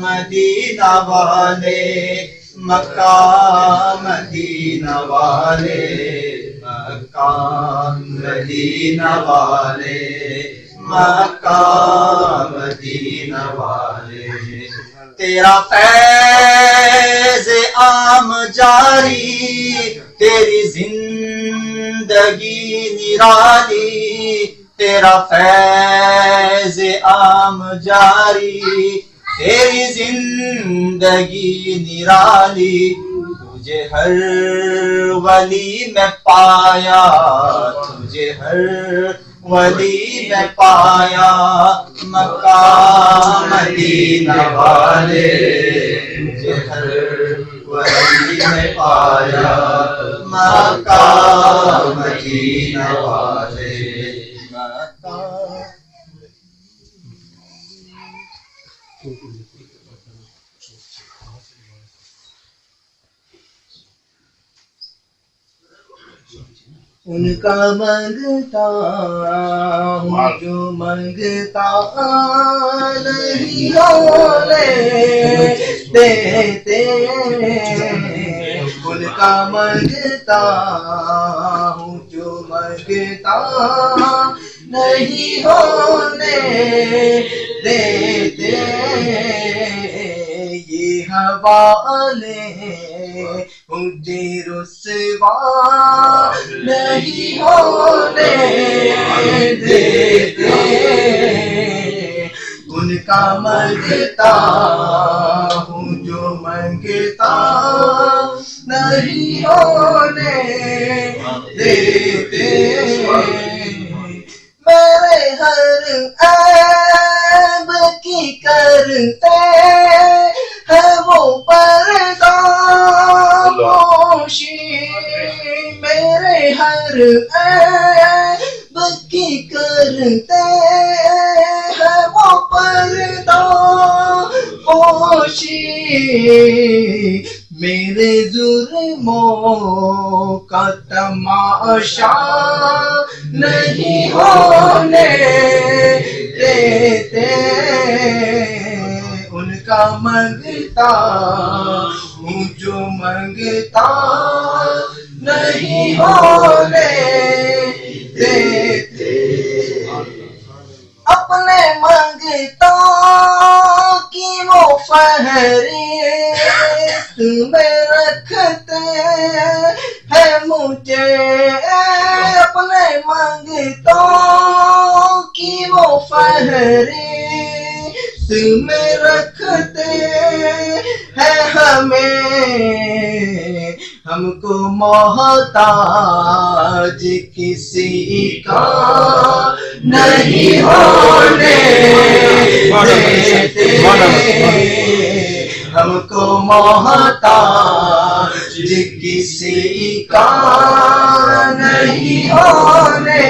[SPEAKER 11] مدینہ والے مکہ مدینہ والے مکہ مدینہ والے مکہ مدینہ والے تیرا فیض عام جاری تیری زندگی نرالی تیرا فیض عام جاری تیری زندگی نرالی تجھے ہر ولی میں پایا تجھے ہر ولی میں پایا مکہ مدینہ والے تجھے ہر ولی میں پایا مکہ مدینہ والے مکہ ان کا منگتا ہوں جو منگتا نہیں لے دیتے ان کا منگتا ہوں جو منگتا نہیں ہونے دیتے یہ حوالے مجھے رسوا نہیں ہونے دیتے ان کا مانگتا ہوں جو مانگتا نہیں ہونے دیتے میرے ہر عیب کی کرتے ہے وہ پردہ پوشی میرے ہر عیب کی کرتے ہے وہ پردہ پوشی میرے ظلموں کا تماشا نہیں ہونے دیتے ان کا مانگتا ہوں جو مانگتا نہیں ہونے دیتے اپنے مانگتا کی وہ فہرست میں رکھتے ہیں مجھے اپنے مانگتا کی وہ فہرست میں رکھتے ہیں ہمیں ہم کو محتاج کسی کا نہیں ہونے دیتے ہم کو محتاج کسی کا نہیں ہونے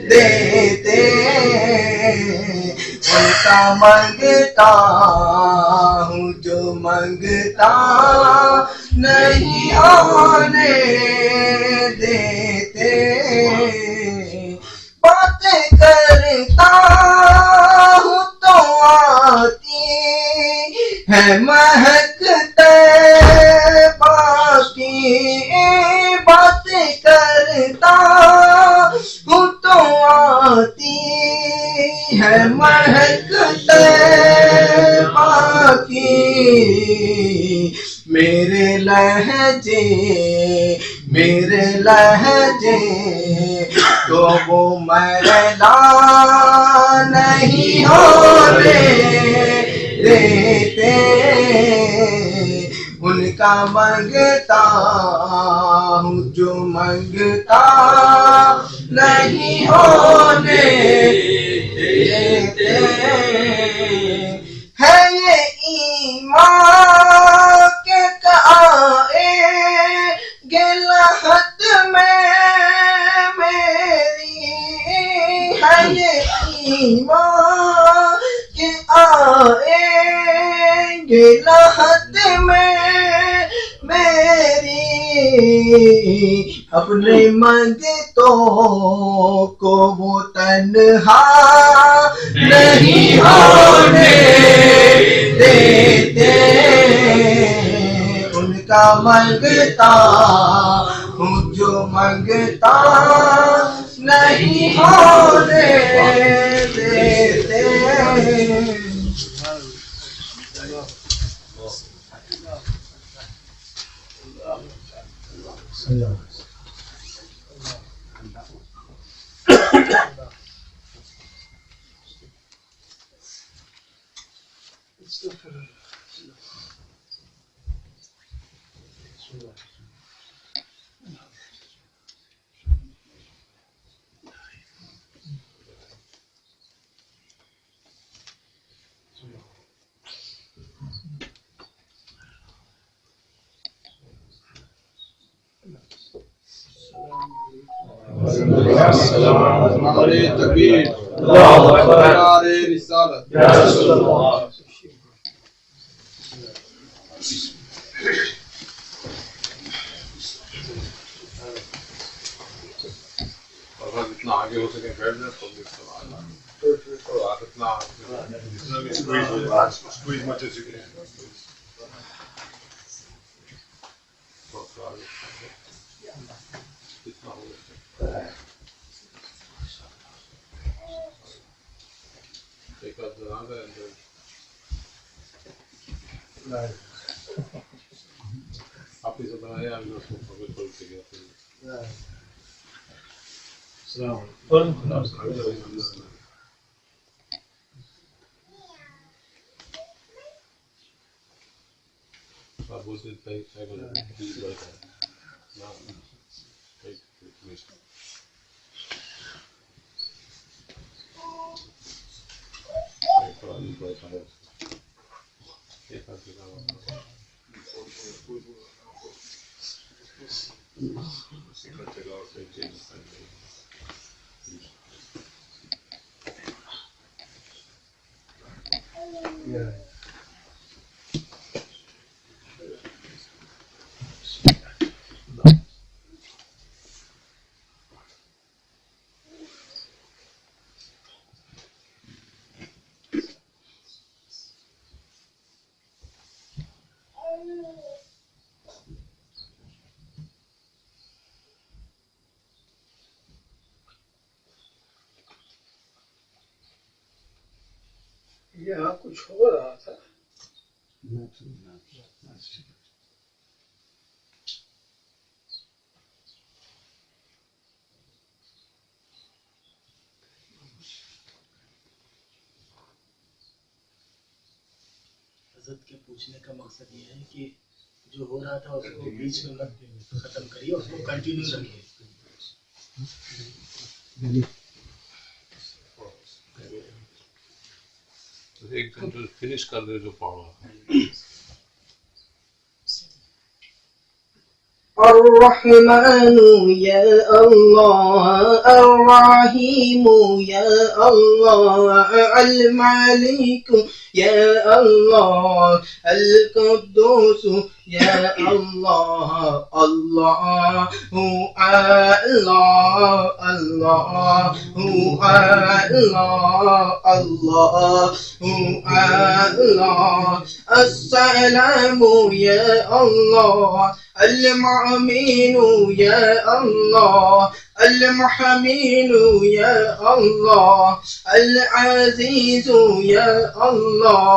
[SPEAKER 11] دیتے ان کا مانگتا ہوں جو مانگتا نہیں ہونے دیتے باتیں کرتا ہوں تو آتی ہے مہکتے باقی باتیں کرتا ہوں تو آتی ہے مہکتے باقی میرے لہجے تو وہ میلا نہیں ہونے دیتے ان کا مانگتا ہوں جو مانگتا نہیں ہونے دیتے ہے یہ ایمان کے آئے گلہت میں میری ہے یہ ایمان کے آئے گلہت میں میری اپنے مانگتوں کو وہ تنہا نہیں ہونے دیتے ان کا مانگتا ہوں جو مانگتا نہیں ہونے دیتے
[SPEAKER 9] نعرے تکبیر نعرے رسالت یا رسول اللہ
[SPEAKER 4] جتنا آگے ہو سکے بیٹھ جائے اسکویز مت سکے ایک آدھ آپ نے بنایا ہم نے اس کو پکڑ پڑ کے گیا آپ بولتے
[SPEAKER 1] یہاں کچھ ہو رہا تھا.
[SPEAKER 3] حضرت کے پوچھنے کا مقصد یہ ہے کہ جو ہو رہا تھا اس کو بیچ میں مت ختم کریے، اس کو کنٹینیو رکھیے.
[SPEAKER 4] ایک گھنٹے فنش کر دے جو پڑھ رہا ہے.
[SPEAKER 11] الرحمن یا اللہ، الرحیم یا اللہ، المالک یا اللہ، القدوس یا اللہ، اللہ اللہ اللہ اللہ اللہ، السلام یا اللہ، المؤمن یا اللہ، المحمین یا اللہ، العزیز یا اللہ،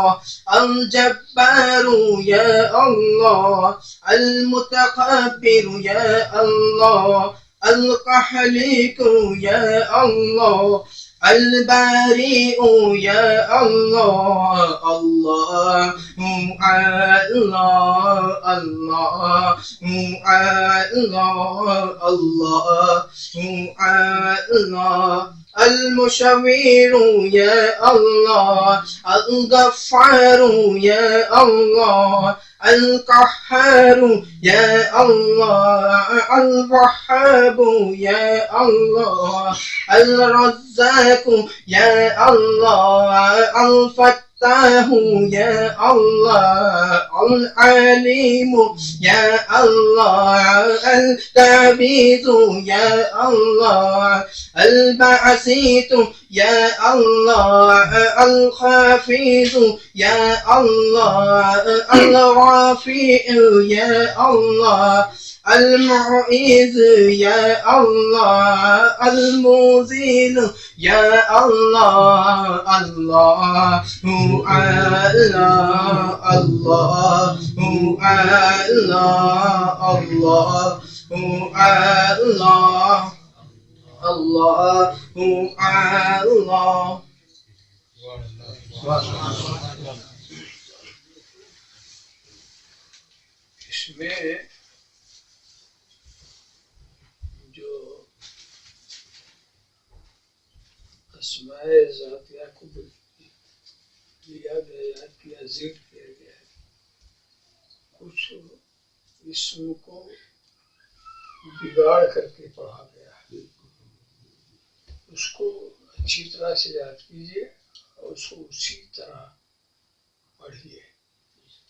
[SPEAKER 11] الجبار یا اللہ، المتکبر یا اللہ، الخالق یا اللہ، البارئ یا اللہ، اللہ اللہ اللہ اللہ اللہ، المشور یا اللہ، الغفار یا اللہ، القہار یا اللہ، الوہاب یا اللہ، الرزاق یا اللہ، الفتاح یا اللہ، العلیم یا اللہ، القابض یا اللہ، الباسط یا اللہ، الخافض یا اللہ، الرافع یا اللہ، المعز یا اللہ، المذل یا اللہ، اللہ اللہ اللہ اللہ اللہ اللہ اللہ.
[SPEAKER 1] اس میں جو اسماء ذاتیہ کو لیا گیا کیا ذکر کیا گیا ہے، کچھ اسم کو بگاڑ کر کے پڑھا گیا ہے. اس کو اچھی طرح سے یاد کیجیے اور اس کو اسی طرح پڑھیے.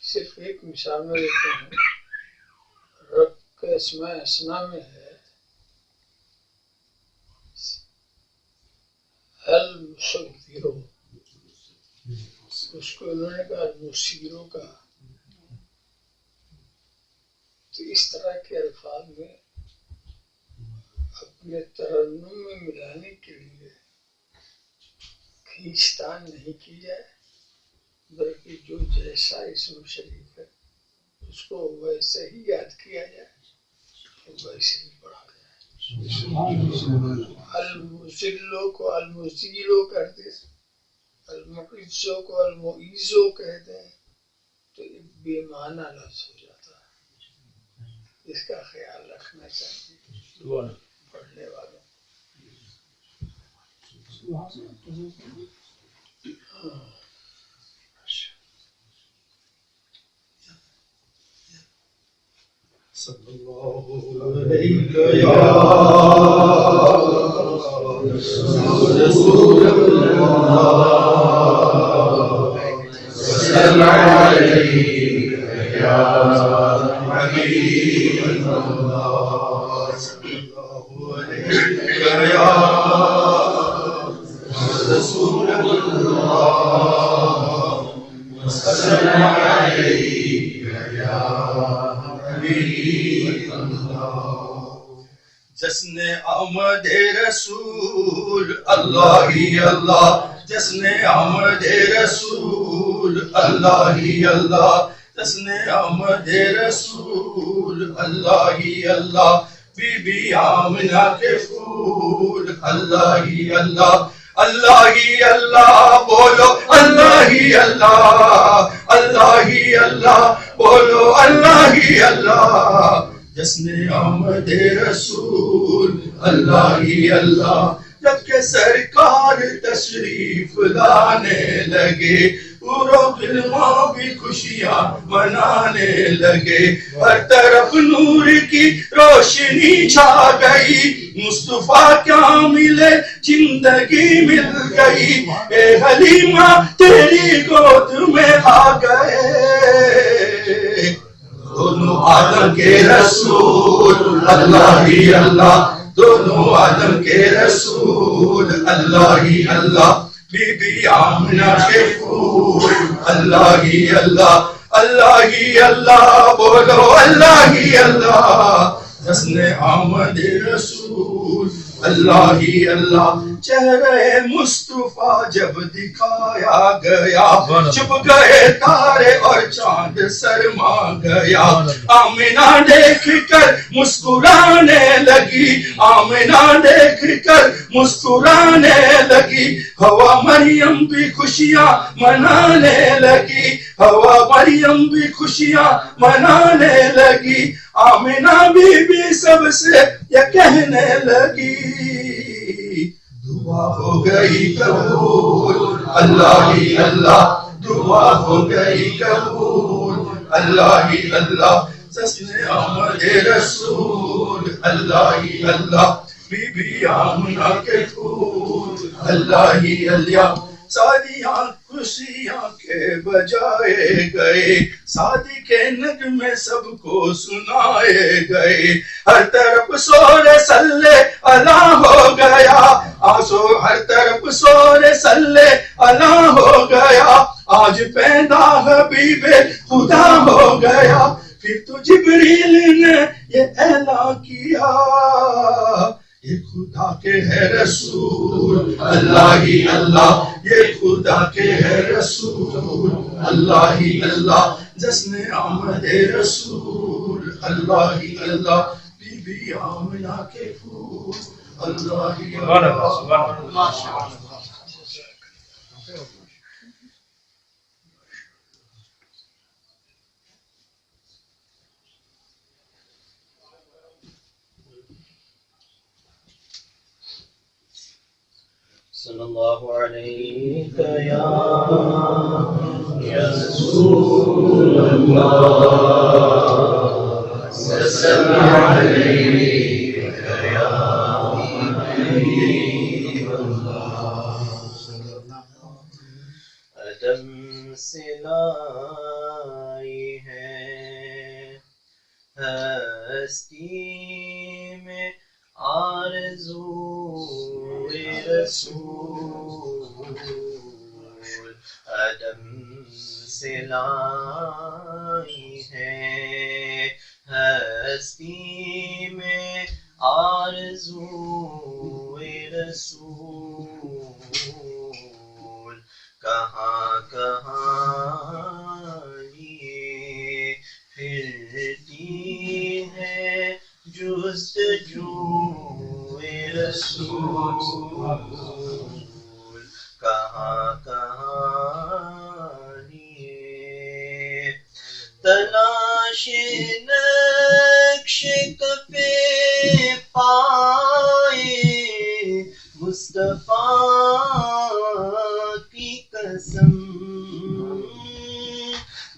[SPEAKER 1] صرف ایک مثال میں دیتا ہوں. رب کا اسماء حسنہ میں ہے المصورو، اس کو انہوں نے کہا المصیرو کا. تو اس طرح کے الفاظ میں اپنے ترنم میں ملانے کے لیے کھینچتان نہیں کی جائے، بلکہ جو جیسا اسم شریف ہے اس کو ویسے ہی یاد کیا جائے ویسے ہی پڑھا جائے. المزلوں کو المزیلو کرتے ہیں، المعزوں کو المعیزو کہتے ہیں، تو یہ بے معنی لفظ ہو جاتا ہے. اس کا خیال رکھنا چاہیے پڑھنے والوں.
[SPEAKER 7] صلی اللہ علیہ یا رسول اللہ صلی علیہ یا حبیب اللہ صلی اللہ علیہ یا رسول اللہ صلی علیہ یا جشن آمد رسول اللہ ہی اللہ، جشن آمد رسول اللہ ہی اللہ، جشن آمد رسول اللہ ہی اللہ، بی بی آمنہ کے پھول اللہ ہی اللہ، اللہ ہی اللہ بولو اللہ ہی اللہ، اللہ ہی اللہ بولو اللہ ہی اللہ، جشن آمد رسول اللہ ہی اللہ. جب کہ سرکار تشریف لانے لگے پورو غلمان بھی خوشیاں منانے لگے، ہر طرف نور کی روشنی چھا گئی، مصطفیٰ کیا ملے زندگی مل گئی، اے حلیمہ تیری گود میں آ گئے دونوں آدم کے رسول اللہ ہی اللہ، دونوں آدم کے رسول اللہ ہی اللہ، بی بی آمنہ کے پھول اللہ ہی اللہ، اللہ ہی اللہ بولو اللہ ہی اللہ، جشن آمد رسول اللہ ہی اللہ. چہرے مصطفیٰ جب دکھایا گیا، چھپ گئے تارے اور چاند سرما گیا، آمنہ دیکھ کر مسکرانے لگی، آمنہ دیکھ کر مسکرانے لگی، ہوا مریم بھی خوشیاں منانے لگی، ہوا مریم بھی خوشیاں منانے لگی، آمنہ بی بی سب سے یہ کہنے لگی دعا ہو گئی قبول اللہ ہی اللہ، دعا ہو گئی قبول اللہ ہی اللہ، جشن آمد رسول اللہ ہی اللہ، بی بی آمنہ کے پھول اللہ ہی اللہ. شادیاں خوشیاں کے بجائے گئے، شادی کے نغمے سب کو سنائے گئے، ہر طرف شور صلی اللہ ہو گیا، آسو ہر طرف شور صلی اللہ ہو گیا، آج پیدا حبیب خدا ہو گیا، پھر تو جبریل نے یہ اعلان کیا یہ خدا کے ہے رسول اللہ ہی اللہ، یہ خدا کے ہے رسول اللہ ہی اللہ، جشن آمد رسول اللہ ہی اللہ، بی بی آمنہ کے پھول اللہ ہی اللہ.
[SPEAKER 10] صلی اللہ علیہ یا رسول اللہ، صلی علیہ یا حبیب اللہ. عدم سے لائی ہے ہستی میں آرزو رسول، عدم سے لائی ہے ہستی میں آرزو رسول، کہاں کہاں
[SPEAKER 11] جستجوئے رسول کہاں کہانی تلاش نقش کفے پائے مصطفیٰ کی قسم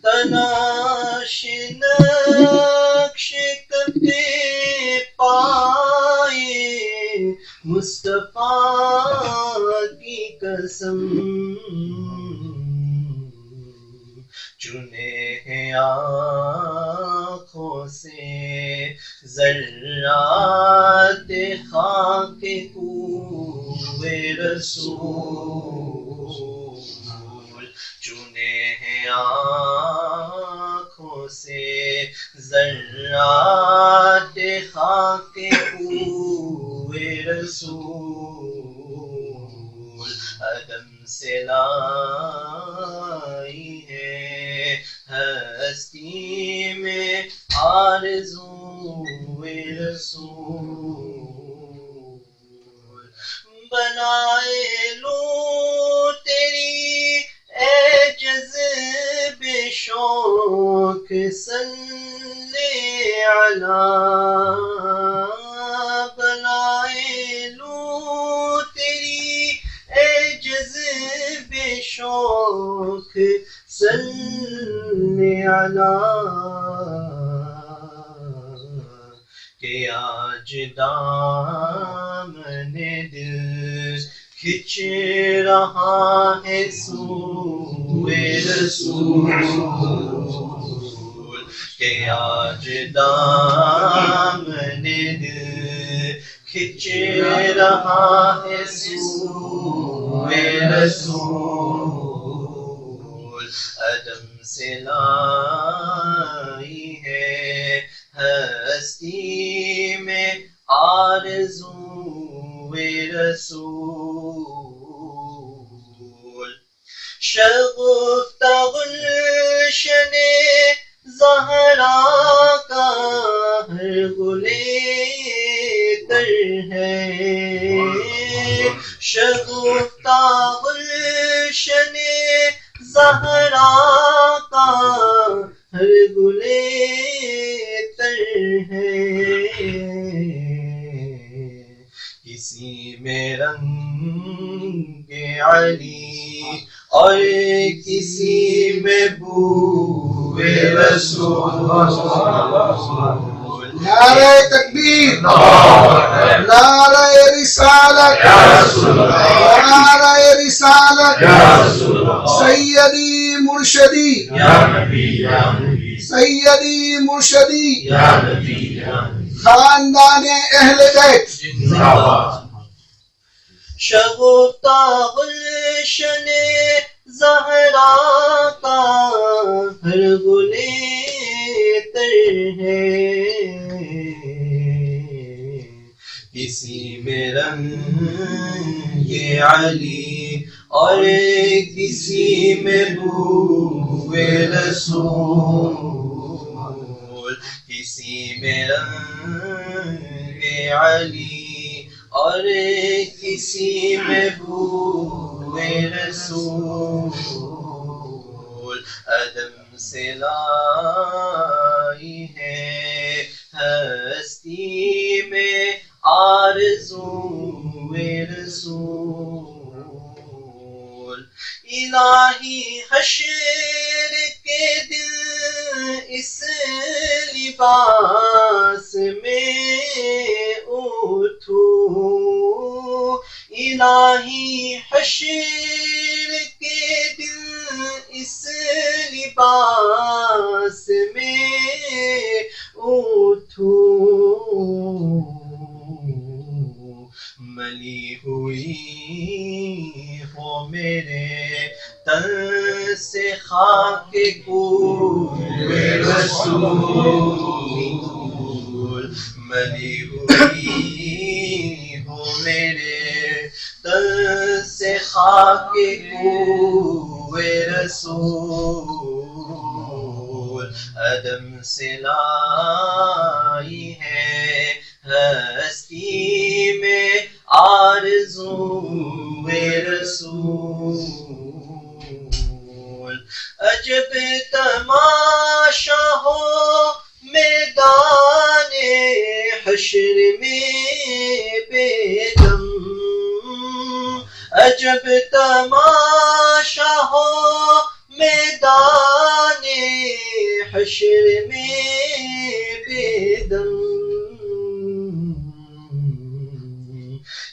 [SPEAKER 11] تلاش نقش کفے پائے مصطفیٰ کی قسم چنے ہیں آنکھوں سے ذرات خاک کوئے رسول چنے ہیں آنکھوں سے ذرات خاک کوئے رسول عدم سے لائی ہے ہستی میں آرزوئے رسول بنائے لوں تیری اے جذب شوق صلی علی بنائے لوں تیری اے جذب شوق صلی علی کہ آج دامن دل کھچ رہا ہے سوئے رسول کہ آج دامن دل کھچ رہا ہے سوئے رسول عدم سے لائی ہے ہستی میں آرزوئے رسول شگفتہ گلشن زہرا کا ہر گلے تر ہے شگفتہ گلشن زہرا کا ہر گلے تر ہے کسی میں رنگ علی اور کسی میں بوئے رسول
[SPEAKER 9] نعرہ تکبیر نعرہ رسالت نعرہ رسالت سیدی مرشدی سیدی مرشدی خاندان اہل بیت
[SPEAKER 11] شگفتہ گلشن زہرا کا ہر گلے تر ہے
[SPEAKER 1] کسی میں رنگ علی اور کسی میں بوئے رسول کسی میں رنگ علی اور کسی میں بوئے رسول عدم سے لائی ہے ہستی میں آرزوئے رسول الہی حشر کے دل اس لباس میں اٹھوں الہی حشر کے دل اس لباس میں اٹھوں ملی ہوئی ہو میرے تن سے خاک کوئے رسول ملی ہوئی ہو میرے تن سے خاک کوئے رسول عدم سے لائی ہے
[SPEAKER 11] ہستی میں آرزوئے رسول عجب تماشا ہو میدان حشر میں بیگم عجب تماشا ہو میدان حشر میں بیدم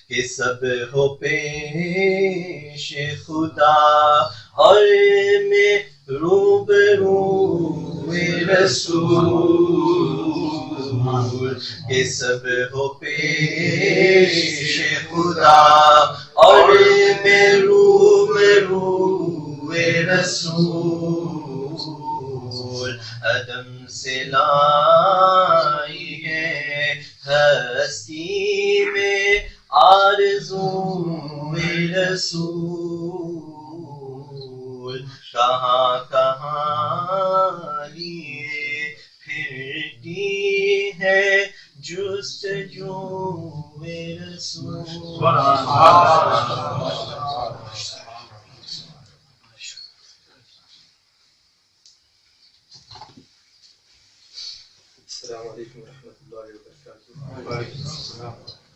[SPEAKER 11] کہ سب ہو پیش خدا اور میں روبرو رسول کہ سب ہو پیش خدا اور میں روبرو رسول عدم سے لائی ہے ہستی میں آرزوئے رسول کہاں کہاں لیے پھرتی ہے جستجوئے رسول.
[SPEAKER 12] السلام علیکم ورحمۃ اللہ وبرکاتہ.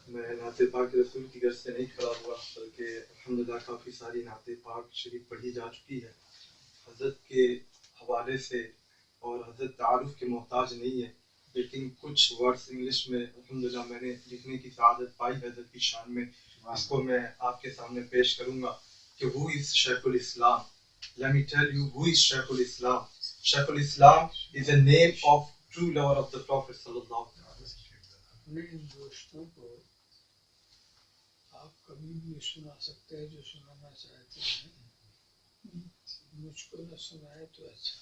[SPEAKER 12] میں نعت پاک رسول کی غرض سے نہیں کھڑا ہوا بلکہ الحمدللہ کافی ساری نعت پاک شریف پڑھی جا چکی ہے حضرت کے حوالے سے اور حضرت تعارف کے محتاج نہیں ہے، لیکن کچھ ورڈز انگلش میں الحمدللہ میں نے لکھنے کی سعادت پائی حضرت کی شان میں، اس کو میں آپ کے سامنے پیش کروں گا کہ who is شیخ الاسلام. Let me tell you who is شیخ الاسلام. شیخ الاسلام is a name of true lover of the Prophet صلی اللہ علیہ وسلم.
[SPEAKER 1] اپنے ان دوستوں کو آپ کبھی بھی سنا سکتے ہیں جو سنانا چاہتے ہیں، مجھ کو نہ سنائے تو اچھا.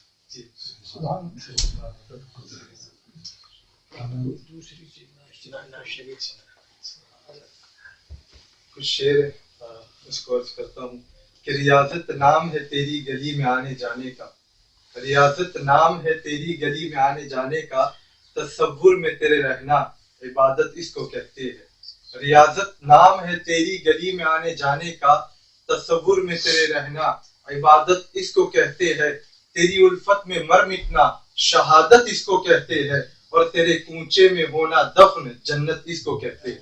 [SPEAKER 1] دوسری چیز
[SPEAKER 12] کچھ شعر اس کو عرض کرتا ہوں کہ ریاضت نام ہے تیری گلی میں آنے جانے کا، ریاضت نام ہے تیری گلی میں آنے جانے کا، تصور میں تیرے رہنا عبادت اس کو کہتے ہیں. ریاضت نام ہے تیری گلی میں آنے جانے کا، تصور میں تیرے رہنا عبادت اس کو کہتے ہیں. تیری الفت میں مر مٹنا شہادت اس کو کہتے ہیں، اور تیرے کوچے میں ہونا دفن جنت اس کو کہتے ہیں.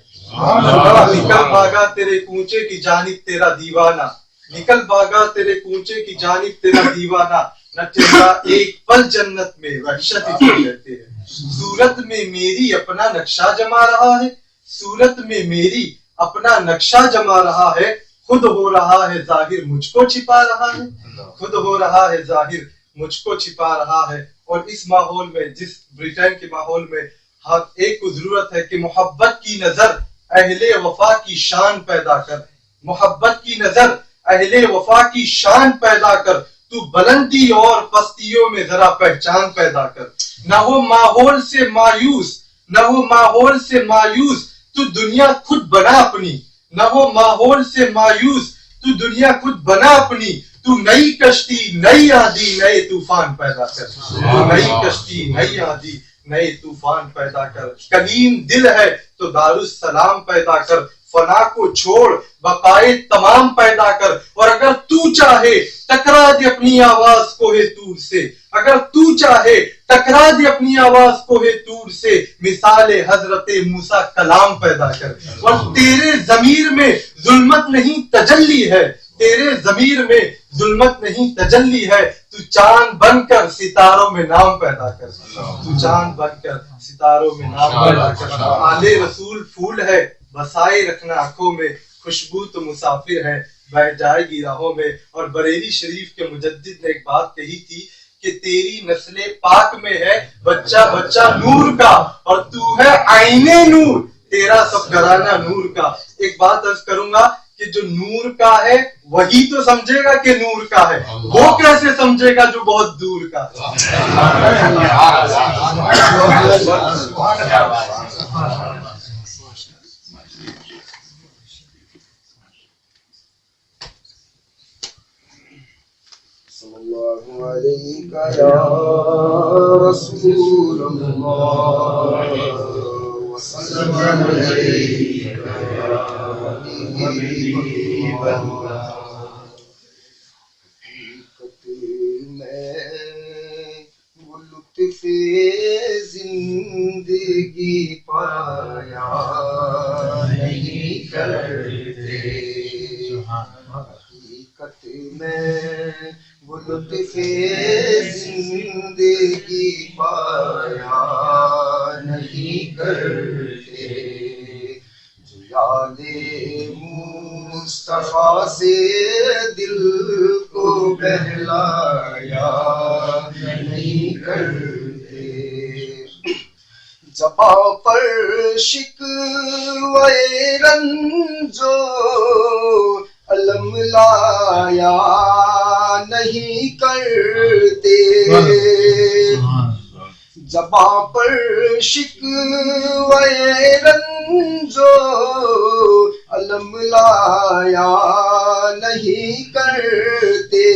[SPEAKER 12] نکل بھاگا تیرے کوچے کی جانب تیرا دیوانہ، نکل بھاگا تیرے کوچے کی جانب تیرا دیوانہ، نہ ٹھہرا ایک پل جنت میں وحشت اس کو کہتے ہیں. صورت میں میری اپنا نقشہ جما رہا ہے، صورت میں میری اپنا نقشہ جما رہا ہے، خود ہو رہا ہے ظاہر مجھ کو چھپا رہا ہے، خود ہو رہا ہے ظاہر مجھ کو چھپا رہا ہے. اور اس ماحول میں، جس برٹین کے ماحول میں، ہر ایک کو ضرورت ہے کہ محبت کی نظر اہل وفا کی شان پیدا کر، محبت کی نظر اہل وفا کی شان پیدا کر، تو بلندی اور پستیوں میں ذرا پہچان پیدا کر. نہ ہو ماحول سے مایوس، نہ ہو ماحول سے مایوس، تو دنیا خود بنا اپنی، نہ ہو ماحول سے مایوس، تو دنیا خود بنا اپنی. تو نئی کشتی نئی آندھی نئے طوفان پیدا کر، تو نئی کشتی نئی آندھی نئے طوفان پیدا کر. کلیم دل ہے تو دارالسلام پیدا کر، فنا کو چھوڑ بقائے تمام پیدا کر. اور اگر تو چاہے ٹکرا دے اپنی آواز کوہ طور سے، اگر تو چاہے ٹکرا دے اپنی آواز کوہ طور سے، مثال حضرت موسیٰ کلام پیدا کر. اور تیرے ضمیر میں ظلمت نہیں تجلی ہے، تیرے ضمیر میں ظلمت نہیں تجلی ہے، تو چاند بن کر ستاروں میں نام پیدا کر، تو چاند بن کر ستاروں میں نام پیدا کر. آل رسول پھول ہے بسائے رکھنا آنکھوں میں، خوشبو تو مسافر ہے بہ جائے گی راہوں میں. اور بریلی شریف کے مجدد نے ایک بات کہی تھی کہ تیری نسل پاک میں ہے بچہ بچہ نور کا، اور تو ہے عین نور، تیرا سب گھرانہ نور کا. ایک بات عرض کروں گا کہ جو نور کا ہے وہی تو سمجھے گا کہ نور کا ہے، وہ کیسے سمجھے گا جو بہت دور کا ہے.
[SPEAKER 9] صلی اللہ علیہ یا رسول اللہ وسلم وہ لطف زندگی پایا نہیں کرتے، حقیقت میں وہ لطف زندگی پایا نہیں کرتے، جو یاد مصطفیٰ سے دل کو بہلایا نہیں کرتے، زباں پر شکوے رنجو علم لایا نہیں کرتے، زباں پر شکوے رنجو علم لایا نہیں کرتے،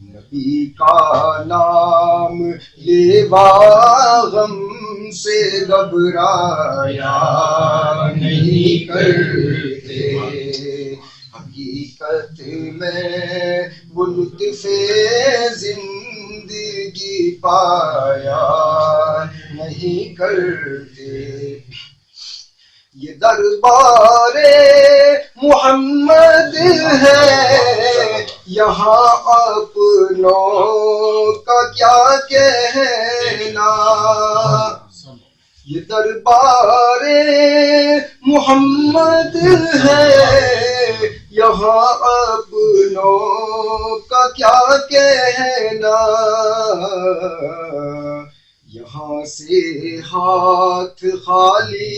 [SPEAKER 9] نبی کا نام لیوا غم سے گھبرایا نہیں کرتے، حقیقت میں وہ لطف زندگی پایا نہیں کرتے، یہ دربار محمد ہے یہاں اپنوں کا کیا کہنا، یہ دربار محمد ہے یہاں اپنوں کا کیا کہنا، یہاں سے ہاتھ خالی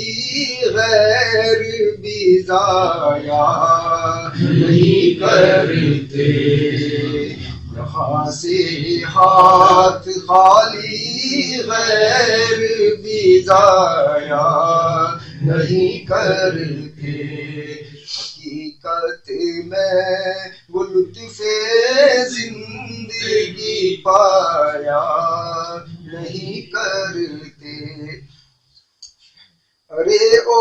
[SPEAKER 9] غیر بھی ضائع نہیں کرتے، یہاں سے ہاتھ خالی غیر بھی ضائع نہیں کرتے، حقیقت میں وہ لطف زندگی پایا نہیں کرتے، ارے او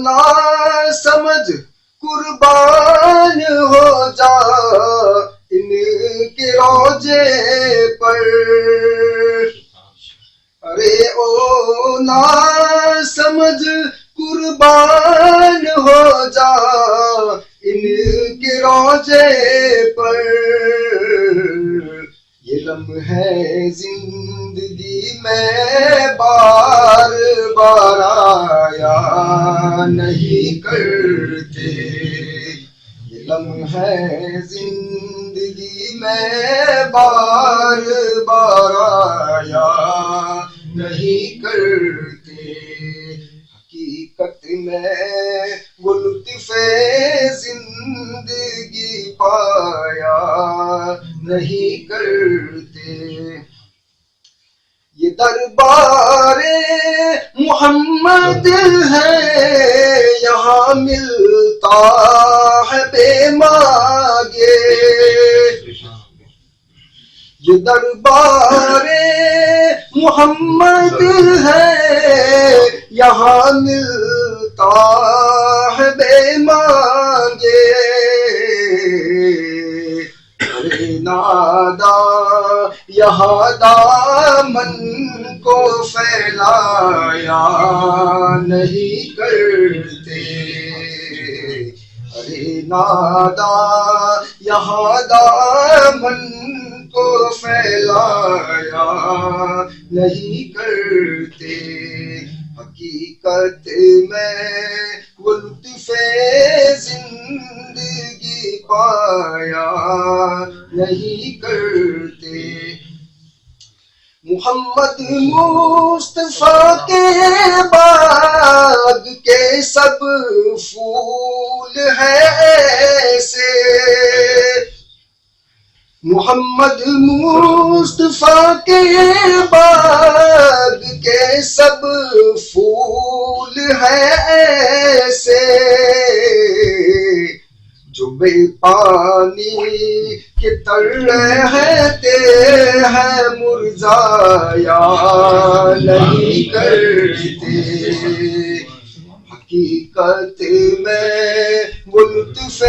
[SPEAKER 9] نا سمجھ قربان ہو جا ان کے روضے پر، ارے او نا سمجھ قربان ہو جا ان کے روضے پر، یہ لمحے زندگی میں بار بار آیا نہیں کرتے، یہ لمحے زندگی میں بار بار آیا نہیں کرتے، حقیقت میں وہ لطف زندگی پایا نہیں کرتے، یہ دربار محمد ہے یہاں ملتا ہے بے مانگے، یہ دربار محمد ہے یہاں ملتا ہے بے مانگے، ارے نادا یہاں دامن کو پھیلایا نہیں کرتے، ارے نادا یہاں دامن کو پھیلایا نہیں کرتے، حقیقت میں وہ لطف زندگی پایا نہیں کرتے، محمد مصطفیٰ کے باغ کے سب پھول ہیں ایسے، محمد مصطفیٰ کے باغ کے سب پھول ہیں ایسے، جو بے پانی کے تر رہتے ہیں مرزایا نہیں کرتے حقیقت میں وہ لطف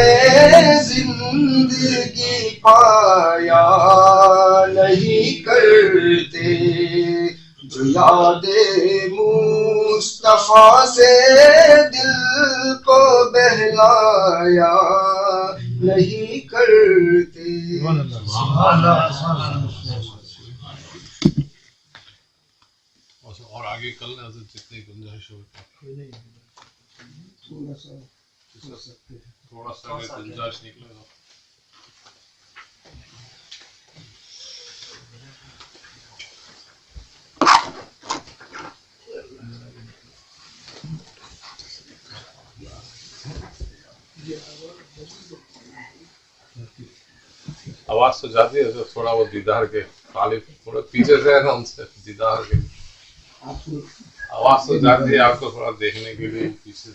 [SPEAKER 9] زندگی پایا نہیں کرتے جو یاد مصطفیٰ سے دل کو بہلایا نہیں کرتے.
[SPEAKER 13] اور آگے کل جتنی گنجائش ہو تھوڑا سا گنجائش نکلے گا. آواز تو جاتی ہے جو تھوڑا وہ دیدار کے خالی تھوڑے پیچھے سے ہے نا ان سے دیدار کے آواز تو جاتی ہے آپ کو تھوڑا دیکھنے کے لیے پیچھے.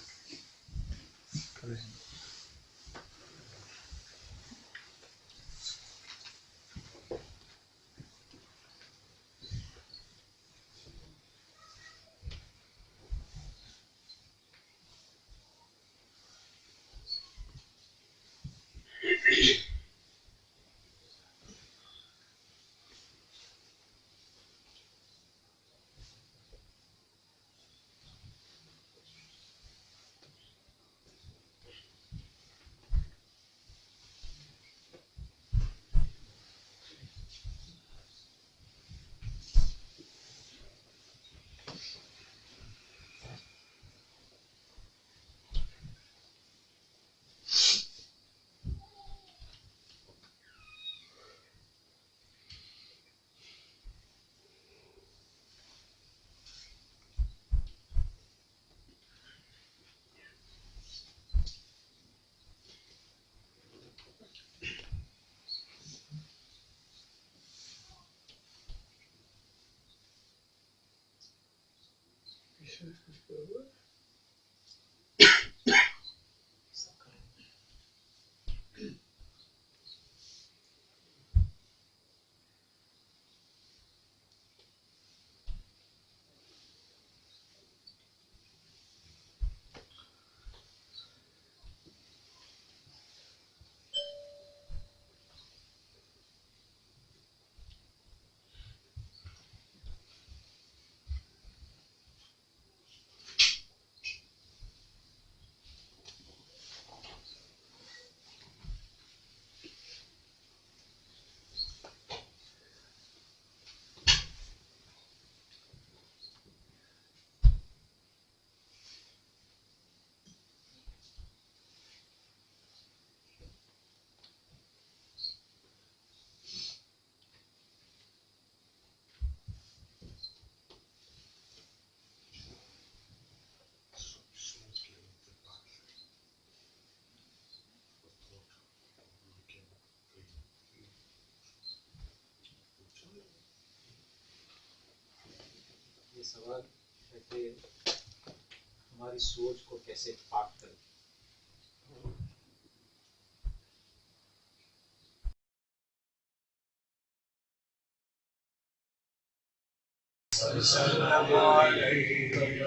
[SPEAKER 2] یہ سوال ہے کہ ہماری سوچ کو کیسے پاک کریں.
[SPEAKER 1] صلی اللہ علیہ